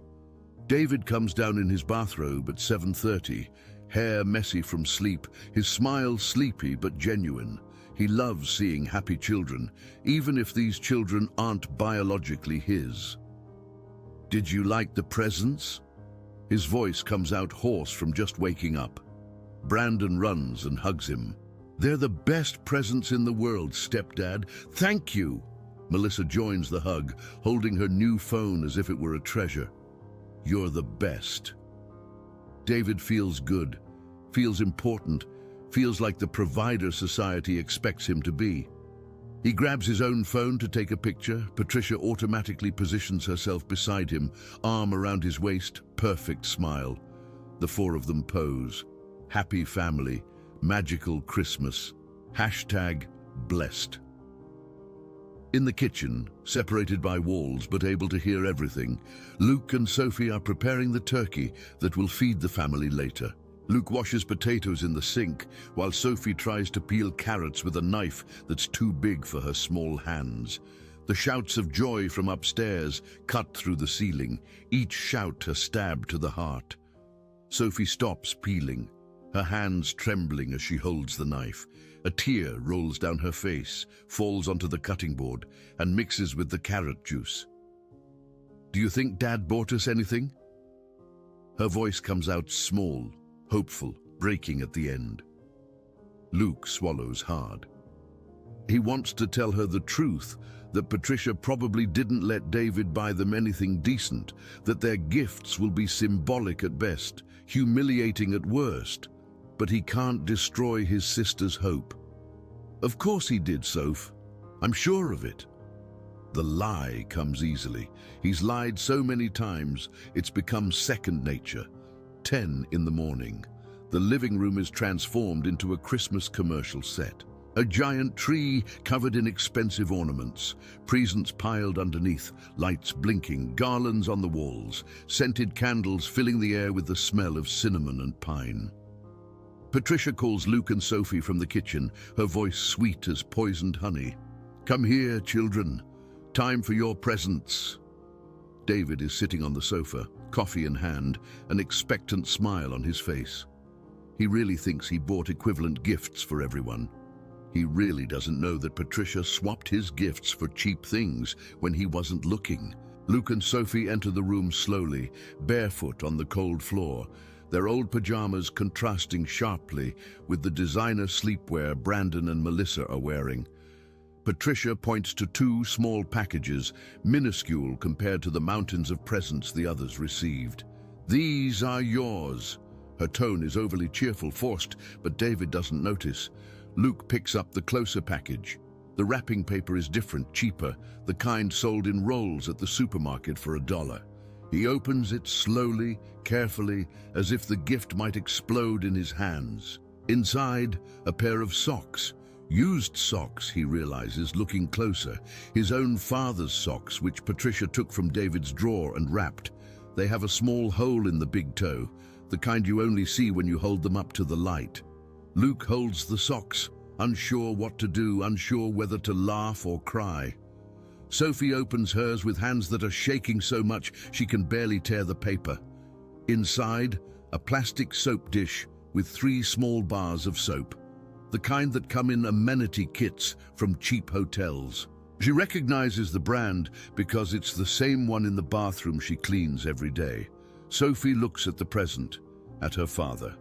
David comes down in his bathrobe at 7:30, hair messy from sleep, his smile sleepy but genuine. He loves seeing happy children, even if these children aren't biologically his. "Did you like the presents?" His voice comes out hoarse from just waking up. Brandon runs and hugs him. "They're the best presents in the world, stepdad. Thank you." Melissa joins the hug, holding her new phone as if it were a treasure. "You're the best." David feels good, feels important, feels like the provider society expects him to be. He grabs his own phone to take a picture. Patricia automatically positions herself beside him, arm around his waist, perfect smile. The four of them pose. Happy family, magical Christmas, #blessed. In the kitchen, separated by walls but able to hear everything, Luke and Sophie are preparing the turkey that will feed the family later. Luke washes potatoes in the sink, while Sophie tries to peel carrots with a knife that's too big for her small hands. The shouts of joy from upstairs cut through the ceiling, each shout a stab to the heart. Sophie stops peeling, her hands trembling as she holds the knife. A tear rolls down her face, falls onto the cutting board, and mixes with the carrot juice. "Do you think Dad bought us anything?" Her voice comes out small, hopeful, breaking at the end. Luke swallows hard. He wants to tell her the truth, that Patricia probably didn't let David buy them anything decent, that their gifts will be symbolic at best, humiliating at worst. But he can't destroy his sister's hope. "Of course he did, Soph. I'm sure of it." The lie comes easily. He's lied so many times, it's become second nature. 10 in the morning. The living room is transformed into a Christmas commercial set. A giant tree covered in expensive ornaments, presents piled underneath, lights blinking, garlands on the walls, scented candles filling the air with the smell of cinnamon and pine. Patricia calls Luke and Sophie from the kitchen, her voice sweet as poisoned honey. "Come here, children. Time for your presents." David is sitting on the sofa, coffee in hand, an expectant smile on his face. He really thinks he bought equivalent gifts for everyone. He really doesn't know that Patricia swapped his gifts for cheap things when he wasn't looking. Luke and Sophie enter the room slowly, barefoot on the cold floor, their old pajamas contrasting sharply with the designer sleepwear Brandon and Melissa are wearing. Patricia points to 2 small packages, minuscule compared to the mountains of presents the others received. "These are yours." Her tone is overly cheerful, forced, but David doesn't notice. Luke picks up the closer package. The wrapping paper is different, cheaper, the kind sold in rolls at the supermarket for $1. He opens it slowly, carefully, as if the gift might explode in his hands. Inside, a pair of socks. Used socks, he realizes, looking closer. His own father's socks, which Patricia took from David's drawer and wrapped. They have a small hole in the big toe, the kind you only see when you hold them up to the light. Luke holds the socks, unsure what to do, unsure whether to laugh or cry. Sophie opens hers with hands that are shaking so much she can barely tear the paper. Inside, a plastic soap dish with 3 small bars of soap, the kind that come in amenity kits from cheap hotels. She recognizes the brand because it's the same one in the bathroom she cleans every day. Sophie looks at the present, at her father,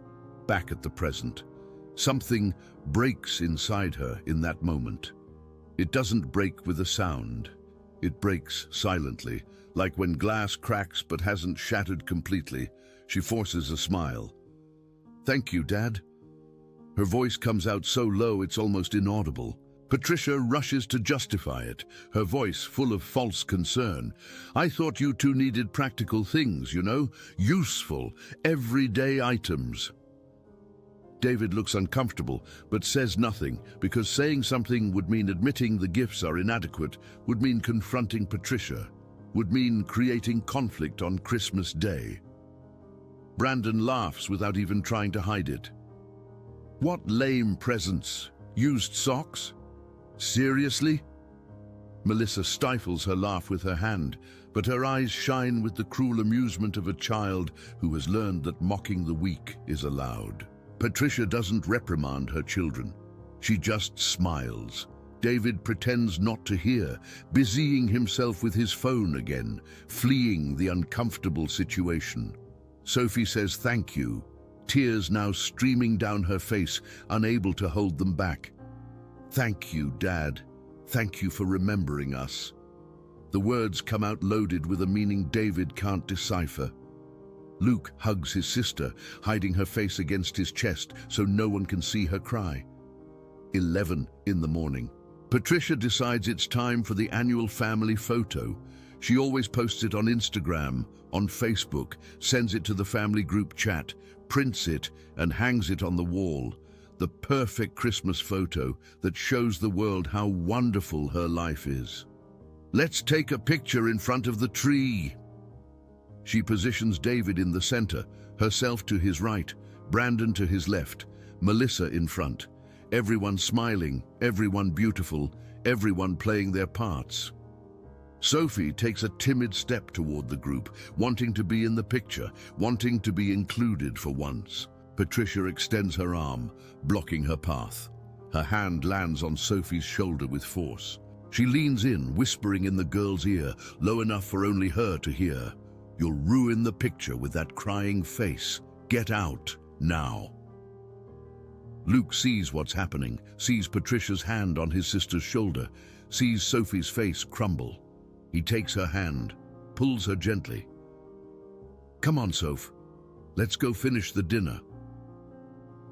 back at the present. Something breaks inside her in that moment. It doesn't break with a sound. It breaks silently, like when glass cracks but hasn't shattered completely. She forces a smile. "Thank you, Dad." Her voice comes out so low it's almost inaudible. Patricia rushes to justify it, her voice full of false concern. "I thought you two needed practical things, you know, useful, everyday items." David looks uncomfortable, but says nothing, because saying something would mean admitting the gifts are inadequate, would mean confronting Patricia, would mean creating conflict on Christmas Day. Brandon laughs without even trying to hide it. What lame presents? Used socks? Seriously? Melissa stifles her laugh with her hand, but her eyes shine with the cruel amusement of a child who has learned that mocking the weak is allowed. Patricia doesn't reprimand her children. She just smiles. David pretends not to hear, busying himself with his phone again, fleeing the uncomfortable situation. Sophie says thank you, tears now streaming down her face, unable to hold them back. Thank you, Dad. Thank you for remembering us. The words come out loaded with a meaning David can't decipher. Luke hugs his sister, hiding her face against his chest so no one can see her cry. 11 in the morning. Patricia decides it's time for the annual family photo. She always posts it on Instagram, on Facebook, sends it to the family group chat, prints it, and hangs it on the wall. The perfect Christmas photo that shows the world how wonderful her life is. Let's take a picture in front of the tree. She positions David in the center, herself to his right, Brandon to his left, Melissa in front. Everyone smiling, everyone beautiful, everyone playing their parts. Sophie takes a timid step toward the group, wanting to be in the picture, wanting to be included for once. Patricia extends her arm, blocking her path. Her hand lands on Sophie's shoulder with force. She leans in, whispering in the girl's ear, low enough for only her to hear. You'll ruin the picture with that crying face. Get out, now. Luke sees what's happening, sees Patricia's hand on his sister's shoulder, sees Sophie's face crumble. He takes her hand, pulls her gently. Come on, Soph. Let's go finish the dinner.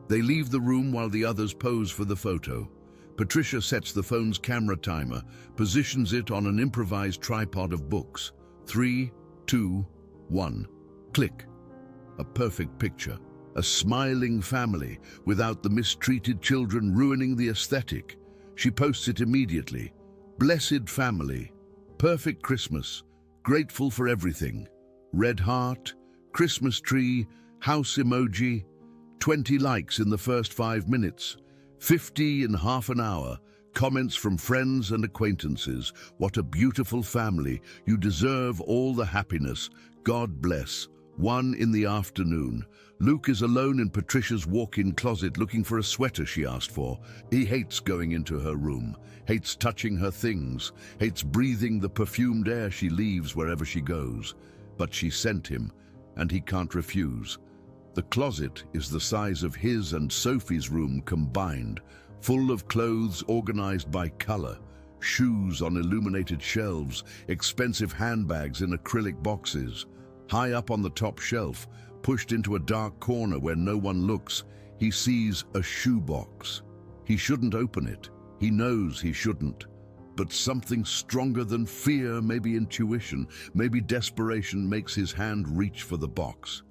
They leave the room while the others pose for the photo. Patricia sets the phone's camera timer, positions it on an improvised tripod of books. 3, 2, 1. Click. A perfect picture. A smiling family, without the mistreated children ruining the aesthetic. She posts it immediately. Blessed family. Perfect Christmas. Grateful for everything. Red heart. Christmas tree. House emoji. 20 likes in the first 5 minutes. 50 in half an hour. Comments from friends and acquaintances. What a beautiful family. You deserve all the happiness. God bless. 1 in the afternoon. Luke is alone in Patricia's walk-in closet looking for a sweater she asked for. He hates going into her room, hates touching her things, hates breathing the perfumed air she leaves wherever she goes. But she sent him, and he can't refuse. The closet is the size of his and Sophie's room combined, full of clothes organized by color, shoes on illuminated shelves, expensive handbags in acrylic boxes. High up on the top shelf, pushed into a dark corner where no one looks, he sees a shoebox. He shouldn't open it. He knows he shouldn't. But something stronger than fear, maybe intuition, maybe desperation, makes his hand reach for the box.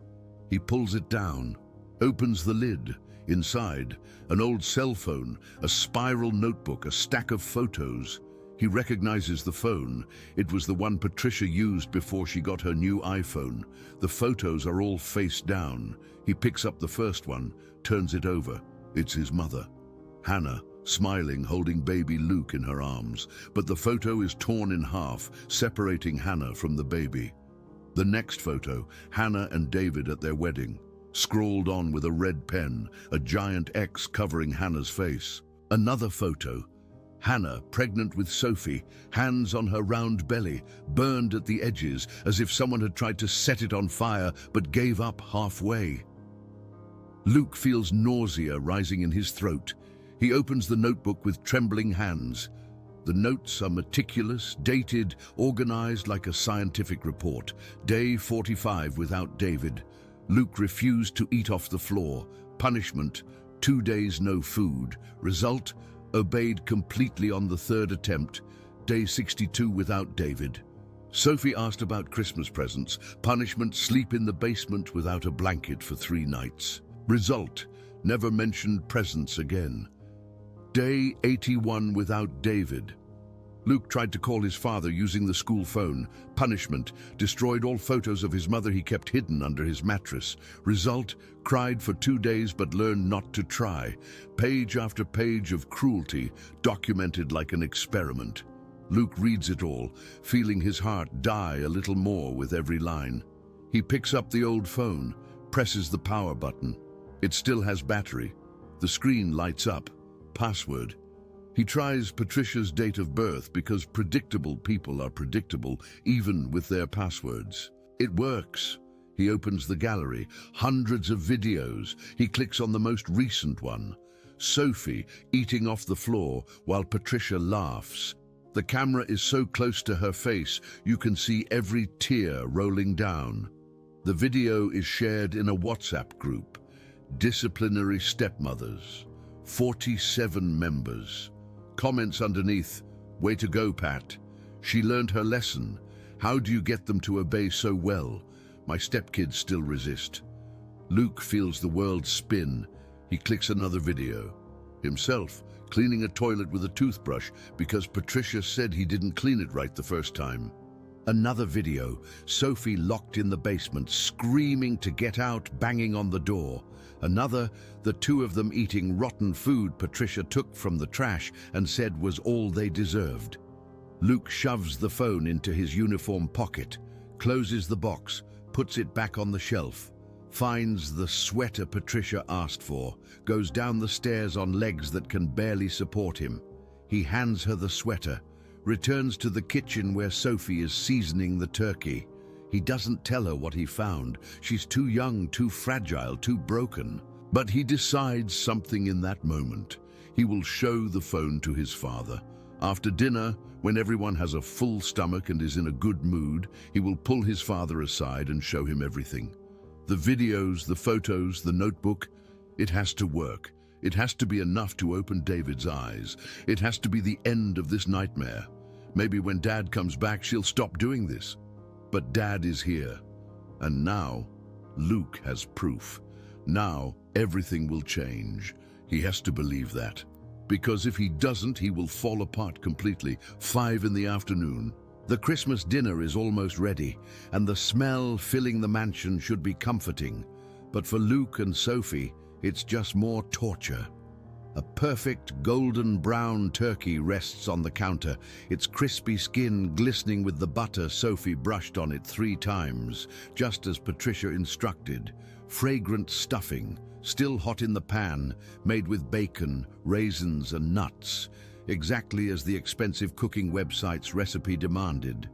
He pulls it down, opens the lid. Inside, an old cell phone, a spiral notebook, a stack of photos. He recognizes the phone. It was the one Patricia used before she got her new iPhone. The photos are all face down. He picks up the first one, turns it over. It's his mother, Hannah, smiling, holding baby Luke in her arms. But the photo is torn in half, separating Hannah from the baby. The next photo, Hannah and David at their wedding. Scrawled on with a red pen, a giant X covering Hannah's face. Another photo, Hannah, pregnant with Sophie, hands on her round belly, burned at the edges as if someone had tried to set it on fire but gave up halfway. Luke feels nausea rising in his throat. He opens the notebook with trembling hands. The notes are meticulous, dated, organized like a scientific report. Day 45 without David. Luke refused to eat off the floor. Punishment, 2 days no food. Result, obeyed completely on the 3rd attempt. Day 62 without David. Sophie asked about Christmas presents. Punishment, sleep in the basement without a blanket for 3 nights. Result, never mentioned presents again. Day 81 without David. Luke tried to call his father using the school phone. Punishment: destroyed all photos of his mother he kept hidden under his mattress. Result: cried for 2 days but learned not to try. Page after page of cruelty, documented like an experiment. Luke reads it all, feeling his heart die a little more with every line. He picks up the old phone, presses the power button. It still has battery. The screen lights up. Password. He tries Patricia's date of birth because predictable people are predictable, even with their passwords. It works. He opens the gallery. Hundreds of videos. He clicks on the most recent one. Sophie eating off the floor while Patricia laughs. The camera is so close to her face, you can see every tear rolling down. The video is shared in a WhatsApp group. Disciplinary stepmothers. 47 members. Comments underneath: way to go, Pat. She learned her lesson. How do you get them to obey so well? My stepkids still resist. Luke feels the world spin. He clicks another video. Himself cleaning a toilet with a toothbrush because Patricia said he didn't clean it right the first time. Another video, Sophie locked in the basement, screaming to get out, banging on the door. Another, the two of them eating rotten food Patricia took from the trash and said was all they deserved. Luke shoves the phone into his uniform pocket, closes the box, puts it back on the shelf, finds the sweater Patricia asked for, goes down the stairs on legs that can barely support him. He hands her the sweater, returns to the kitchen where Sophie is seasoning the turkey. He doesn't tell her what he found. She's too young, too fragile, too broken. But he decides something in that moment. He will show the phone to his father. After dinner, when everyone has a full stomach and is in a good mood, he will pull his father aside and show him everything. The videos, the photos, the notebook, it has to work. It has to be enough to open David's eyes. It has to be the end of this nightmare. Maybe when Dad comes back, she'll stop doing this. But Dad is here. And now, Luke has proof. Now, everything will change. He has to believe that. Because if he doesn't, he will fall apart completely. 5 in the afternoon. The Christmas dinner is almost ready, and the smell filling the mansion should be comforting. But for Luke and Sophie, it's just more torture. A perfect golden brown turkey rests on the counter, its crispy skin glistening with the butter Sophie brushed on it 3 times, just as Patricia instructed. Fragrant stuffing, still hot in the pan, made with bacon, raisins and nuts, exactly as the expensive cooking website's recipe demanded.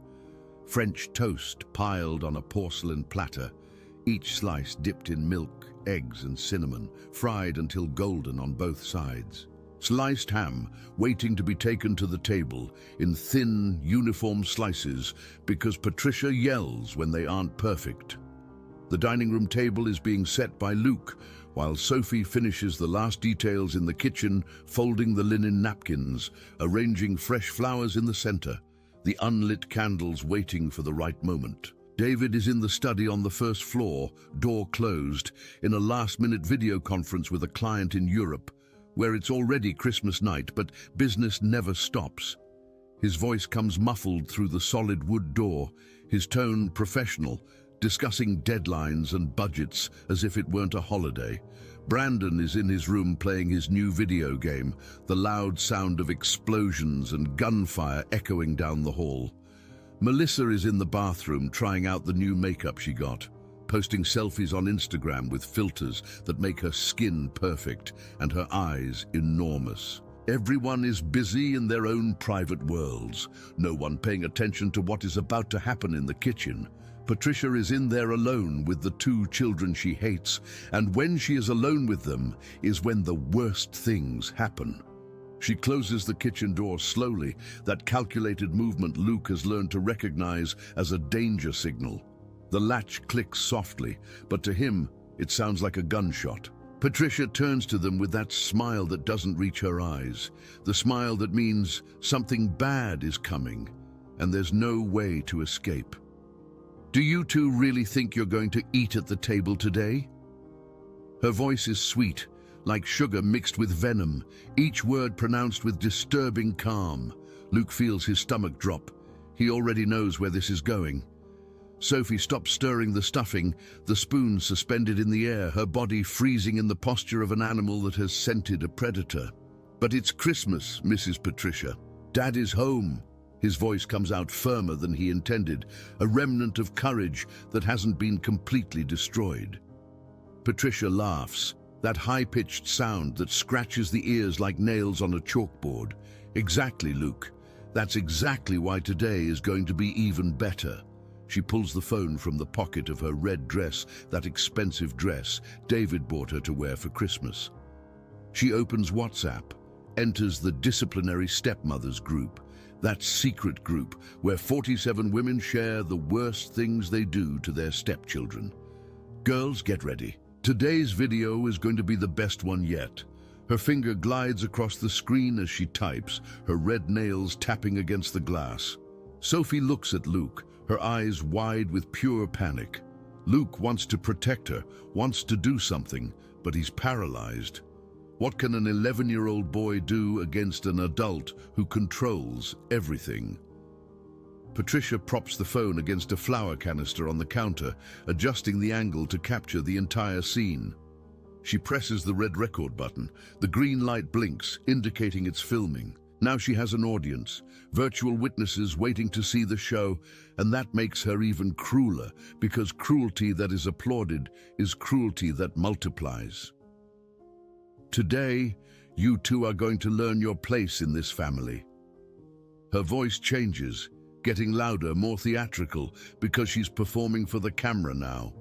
French toast piled on a porcelain platter, each slice dipped in milk, eggs and cinnamon, fried until golden on both sides. Sliced ham, waiting to be taken to the table in thin, uniform slices because Patricia yells when they aren't perfect. The dining room table is being set by Luke, while Sophie finishes the last details in the kitchen, folding the linen napkins, arranging fresh flowers in the center, the unlit candles waiting for the right moment. David is in the study on the first floor, door closed, in a last-minute video conference with a client in Europe, where it's already Christmas night, but business never stops. His voice comes muffled through the solid wood door, his tone professional, discussing deadlines and budgets as if it weren't a holiday. Brandon is in his room playing his new video game, the loud sound of explosions and gunfire echoing down the hall. Melissa is in the bathroom trying out the new makeup she got, posting selfies on Instagram with filters that make her skin perfect and her eyes enormous. Everyone is busy in their own private worlds, no one paying attention to what is about to happen in the kitchen. Patricia is in there alone with the 2 children she hates, and when she is alone with them is when the worst things happen. She closes the kitchen door slowly, that calculated movement Luke has learned to recognize as a danger signal. The latch clicks softly, but to him, it sounds like a gunshot. Patricia turns to them with that smile that doesn't reach her eyes, the smile that means something bad is coming, and there's no way to escape. "Do you 2 really think you're going to eat at the table today?" Her voice is sweet, like sugar mixed with venom, each word pronounced with disturbing calm. Luke feels his stomach drop. He already knows where this is going. Sophie stops stirring the stuffing, the spoon suspended in the air, her body freezing in the posture of an animal that has scented a predator. "But it's Christmas, Mrs. Patricia. Dad is home." His voice comes out firmer than he intended, a remnant of courage that hasn't been completely destroyed. Patricia laughs, that high-pitched sound that scratches the ears like nails on a chalkboard. "Exactly, Luke. That's exactly why today is going to be even better." She pulls the phone from the pocket of her red dress, that expensive dress David bought her to wear for Christmas. She opens WhatsApp, enters the disciplinary stepmothers group, that secret group where 47 women share the worst things they do to their stepchildren. Girls, get ready. Today's video is going to be the best one yet. Her finger glides across the screen as she types, her red nails tapping against the glass. Sophie looks at Luke, her eyes wide with pure panic. Luke wants to protect her, wants to do something, but he's paralyzed. What can an 11-year-old boy do against an adult who controls everything? Patricia props the phone against a flour canister on the counter, adjusting the angle to capture the entire scene. She presses the red record button. The green light blinks, indicating it's filming. Now she has an audience, virtual witnesses waiting to see the show, and that makes her even crueler, because cruelty that is applauded is cruelty that multiplies. "Today, you two are going to learn your place in this family." Her voice changes, getting louder, more theatrical, because she's performing for the camera now.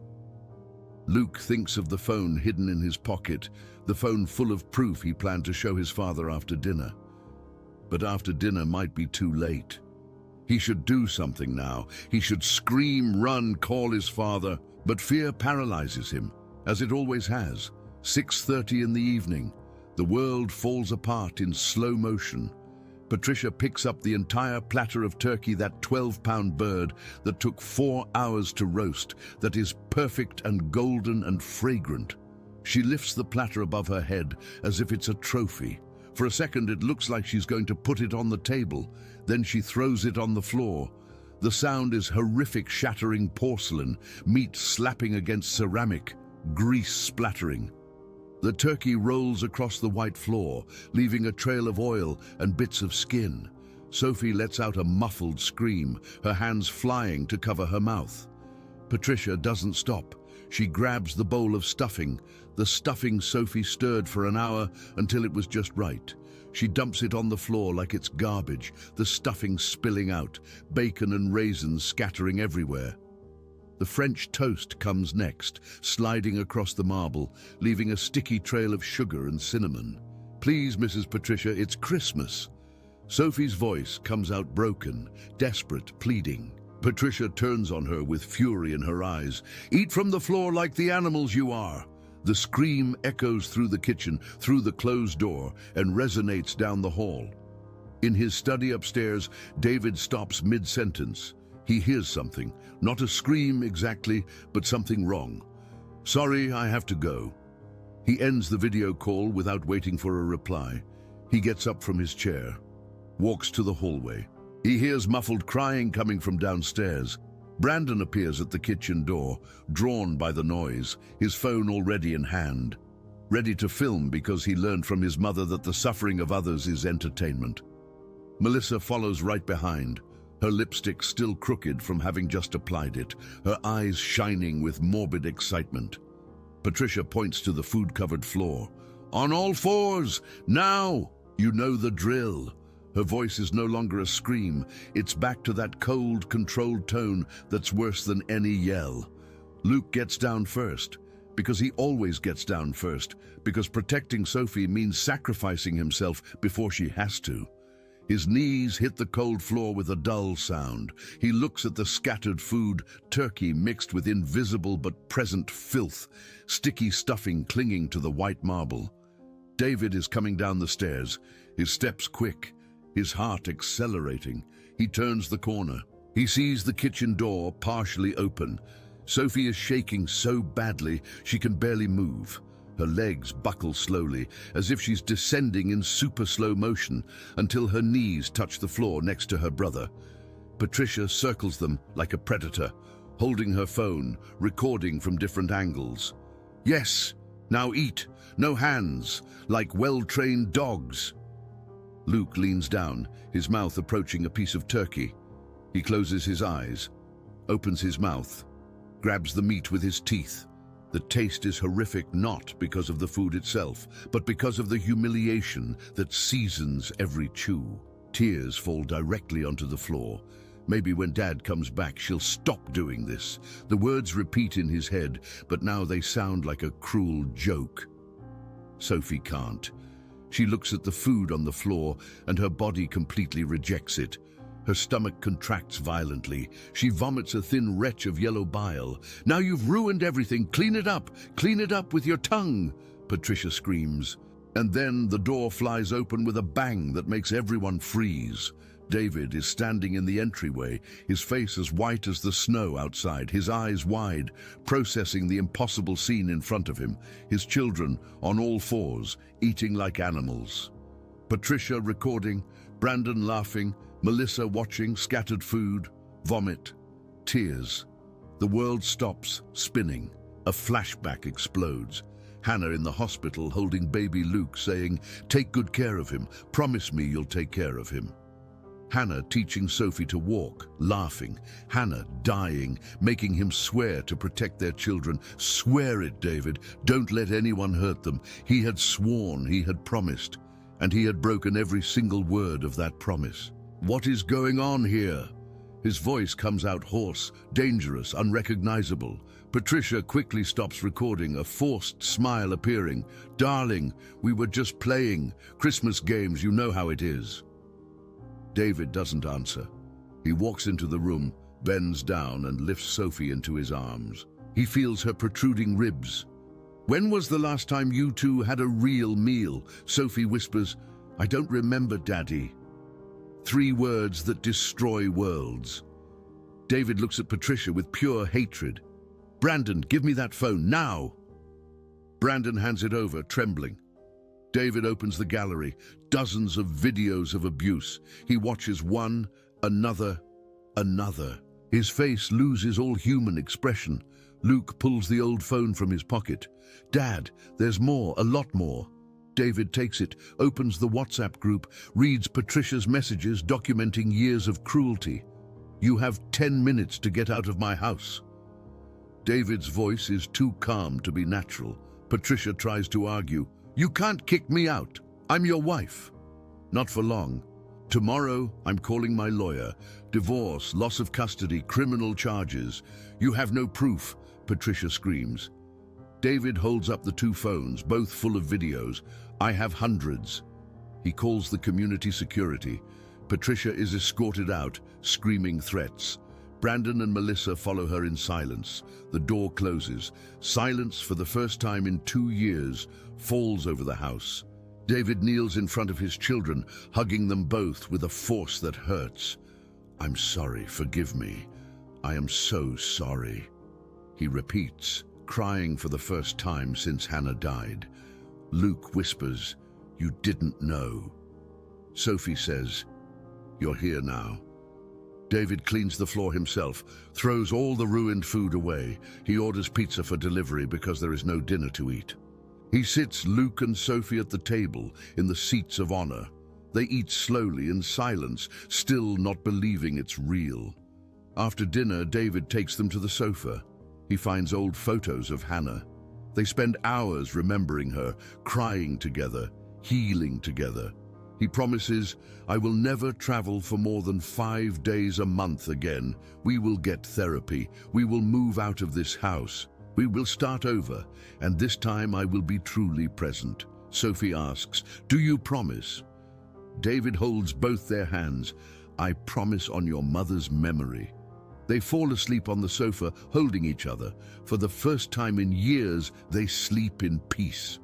Luke thinks of the phone hidden in his pocket, the phone full of proof he planned to show his father after dinner. But after dinner might be too late. He should do something now. He should scream, run, call his father. But fear paralyzes him, as it always has. 6:30 in the evening. The world falls apart in slow motion. Patricia picks up the entire platter of turkey, that 12-pound bird that took 4 hours to roast, that is perfect and golden and fragrant. She lifts the platter above her head as if it's a trophy. For a second, it looks like she's going to put it on the table. Then she throws it on the floor. The sound is horrific, shattering porcelain, meat slapping against ceramic, grease splattering. The turkey rolls across the white floor, leaving a trail of oil and bits of skin. Sophie lets out a muffled scream, her hands flying to cover her mouth. Patricia doesn't stop. She grabs the bowl of stuffing, the stuffing Sophie stirred for an hour until it was just right. She dumps it on the floor like it's garbage, the stuffing spilling out, bacon and raisins scattering everywhere. The French toast comes next, sliding across the marble, leaving a sticky trail of sugar and cinnamon. "Please, Mrs. Patricia, it's Christmas." Sophie's voice comes out broken, desperate, pleading. Patricia turns on her with fury in her eyes. "Eat from the floor like the animals you are." The scream echoes through the kitchen, through the closed door, and resonates down the hall. In his study upstairs, David stops mid-sentence. He hears something, not a scream exactly, but something wrong. "Sorry, I have to go." He ends the video call without waiting for a reply. He gets up from his chair, walks to the hallway. He hears muffled crying coming from downstairs. Brandon appears at the kitchen door, drawn by the noise, his phone already in hand, ready to film because he learned from his mother that the suffering of others is entertainment. Melissa follows right behind, her lipstick still crooked from having just applied it, her eyes shining with morbid excitement. Patricia points to the food-covered floor. "On all fours, now!" You know the drill. Her voice is no longer a scream. It's back to that cold, controlled tone that's worse than any yell. Luke gets down first, because he always gets down first, because protecting Sophie means sacrificing himself before she has to. His knees hit the cold floor with a dull sound. He looks at the scattered food, turkey mixed with invisible but present filth, sticky stuffing clinging to the white marble. David is coming down the stairs, his steps quick, his heart accelerating. He turns the corner. He sees the kitchen door partially open. Sophie is shaking so badly she can barely move. Her legs buckle slowly, as if she's descending in super slow motion until her knees touch the floor next to her brother. Patricia circles them like a predator, holding her phone, recording from different angles. Yes, now eat, no hands, like well-trained dogs. Luke leans down, his mouth approaching a piece of turkey. He closes his eyes, opens his mouth, grabs the meat with his teeth. The taste is horrific not because of the food itself, but because of the humiliation that seasons every chew. Tears fall directly onto the floor. Maybe when Dad comes back, she'll stop doing this. The words repeat in his head, but now they sound like a cruel joke. Sophie can't. She looks at the food on the floor, and her body completely rejects it. Her stomach contracts violently. She vomits a thin wretch of yellow bile. "Now you've ruined everything. Clean it up. Clean it up with your tongue," Patricia screams. And then the door flies open with a bang that makes everyone freeze. David is standing in the entryway, his face as white as the snow outside, his eyes wide, processing the impossible scene in front of him, his children on all fours, eating like animals. Patricia recording, Brandon laughing, Melissa watching, scattered food, vomit, tears. The world stops, spinning. A flashback explodes. Hannah in the hospital holding baby Luke saying, "Take good care of him. Promise me you'll take care of him." Hannah teaching Sophie to walk, laughing. Hannah dying, making him swear to protect their children. "Swear it, David. Don't let anyone hurt them." He had sworn, he had promised, and he had broken every single word of that promise. "What is going on here?" His voice comes out hoarse, dangerous, unrecognizable. Patricia quickly stops recording, a forced smile appearing. "Darling, we were just playing. Christmas games, you know how it is." David doesn't answer. He walks into the room, bends down and lifts Sophie into his arms. He feels her protruding ribs. "When was the last time you two had a real meal?" Sophie whispers, "I don't remember, Daddy." 3 words that destroy worlds. David looks at Patricia with pure hatred. "Brandon, give me that phone, now!" Brandon hands it over, trembling. David opens the gallery, dozens of videos of abuse. He watches one, another. His face loses all human expression. Luke pulls the old phone from his pocket. "Dad, there's more, a lot more." David takes it, opens the WhatsApp group, reads Patricia's messages documenting years of cruelty. "You have 10 minutes to get out of my house." David's voice is too calm to be natural. Patricia tries to argue. "You can't kick me out. I'm your wife." "Not for long. Tomorrow, I'm calling my lawyer. Divorce, loss of custody, criminal charges. You have no proof," Patricia screams. David holds up the 2 phones, both full of videos. "I have hundreds." He calls the community security. Patricia is escorted out, screaming threats. Brandon and Melissa follow her in silence. The door closes. Silence, for the first time in 2 years, falls over the house. David kneels in front of his children, hugging them both with a force that hurts. "I'm sorry, forgive me. I am so sorry," he repeats, crying for the first time since Hannah died. Luke whispers, "You didn't know." Sophie says, "You're here now." David cleans the floor himself, throws all the ruined food away. He orders pizza for delivery because there is no dinner to eat. He sits Luke and Sophie at the table in the seats of honor. They eat slowly in silence, still not believing it's real. After dinner, David takes them to the sofa. He finds old photos of Hannah. They spend hours remembering her, crying together, healing together. He promises, "I will never travel for more than 5 days a month again. We will get therapy. We will move out of this house. We will start over, and this time I will be truly present." Sophie asks, "Do you promise?" David holds both their hands. "I promise on your mother's memory." They fall asleep on the sofa, holding each other. For the first time in years, they sleep in peace.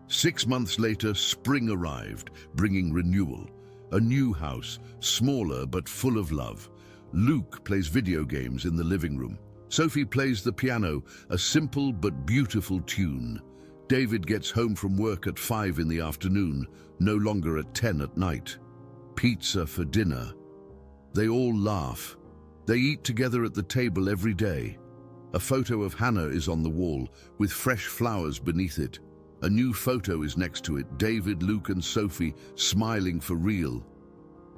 6 months later, spring arrived, bringing renewal. A new house, smaller but full of love. Luke plays video games in the living room. Sophie plays the piano, a simple but beautiful tune. David gets home from work at 5 in the afternoon, no longer at 10 at night. Pizza for dinner. They all laugh. They eat together at the table every day. A photo of Hannah is on the wall, with fresh flowers beneath it. A new photo is next to it, David, Luke and Sophie smiling for real.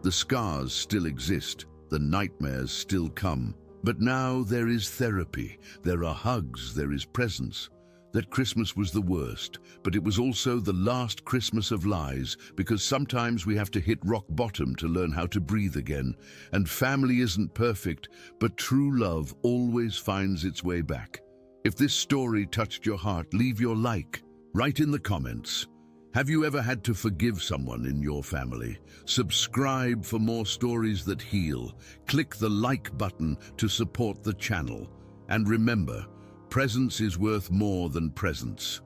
The scars still exist, the nightmares still come. But now there is therapy, there are hugs, there is presence. That Christmas was the worst, but it was also the last Christmas of lies, because sometimes we have to hit rock bottom to learn how to breathe again. And family isn't perfect, but true love always finds its way back. If this story touched your heart, leave your like. Write in the comments. Have you ever had to forgive someone in your family? Subscribe for more stories that heal. Click the like button to support the channel. And remember, presence is worth more than presents.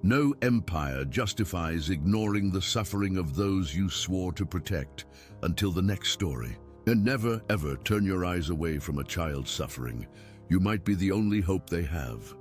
No empire justifies ignoring the suffering of those you swore to protect. Until the next story. And never, ever turn your eyes away from a child's suffering. You might be the only hope they have.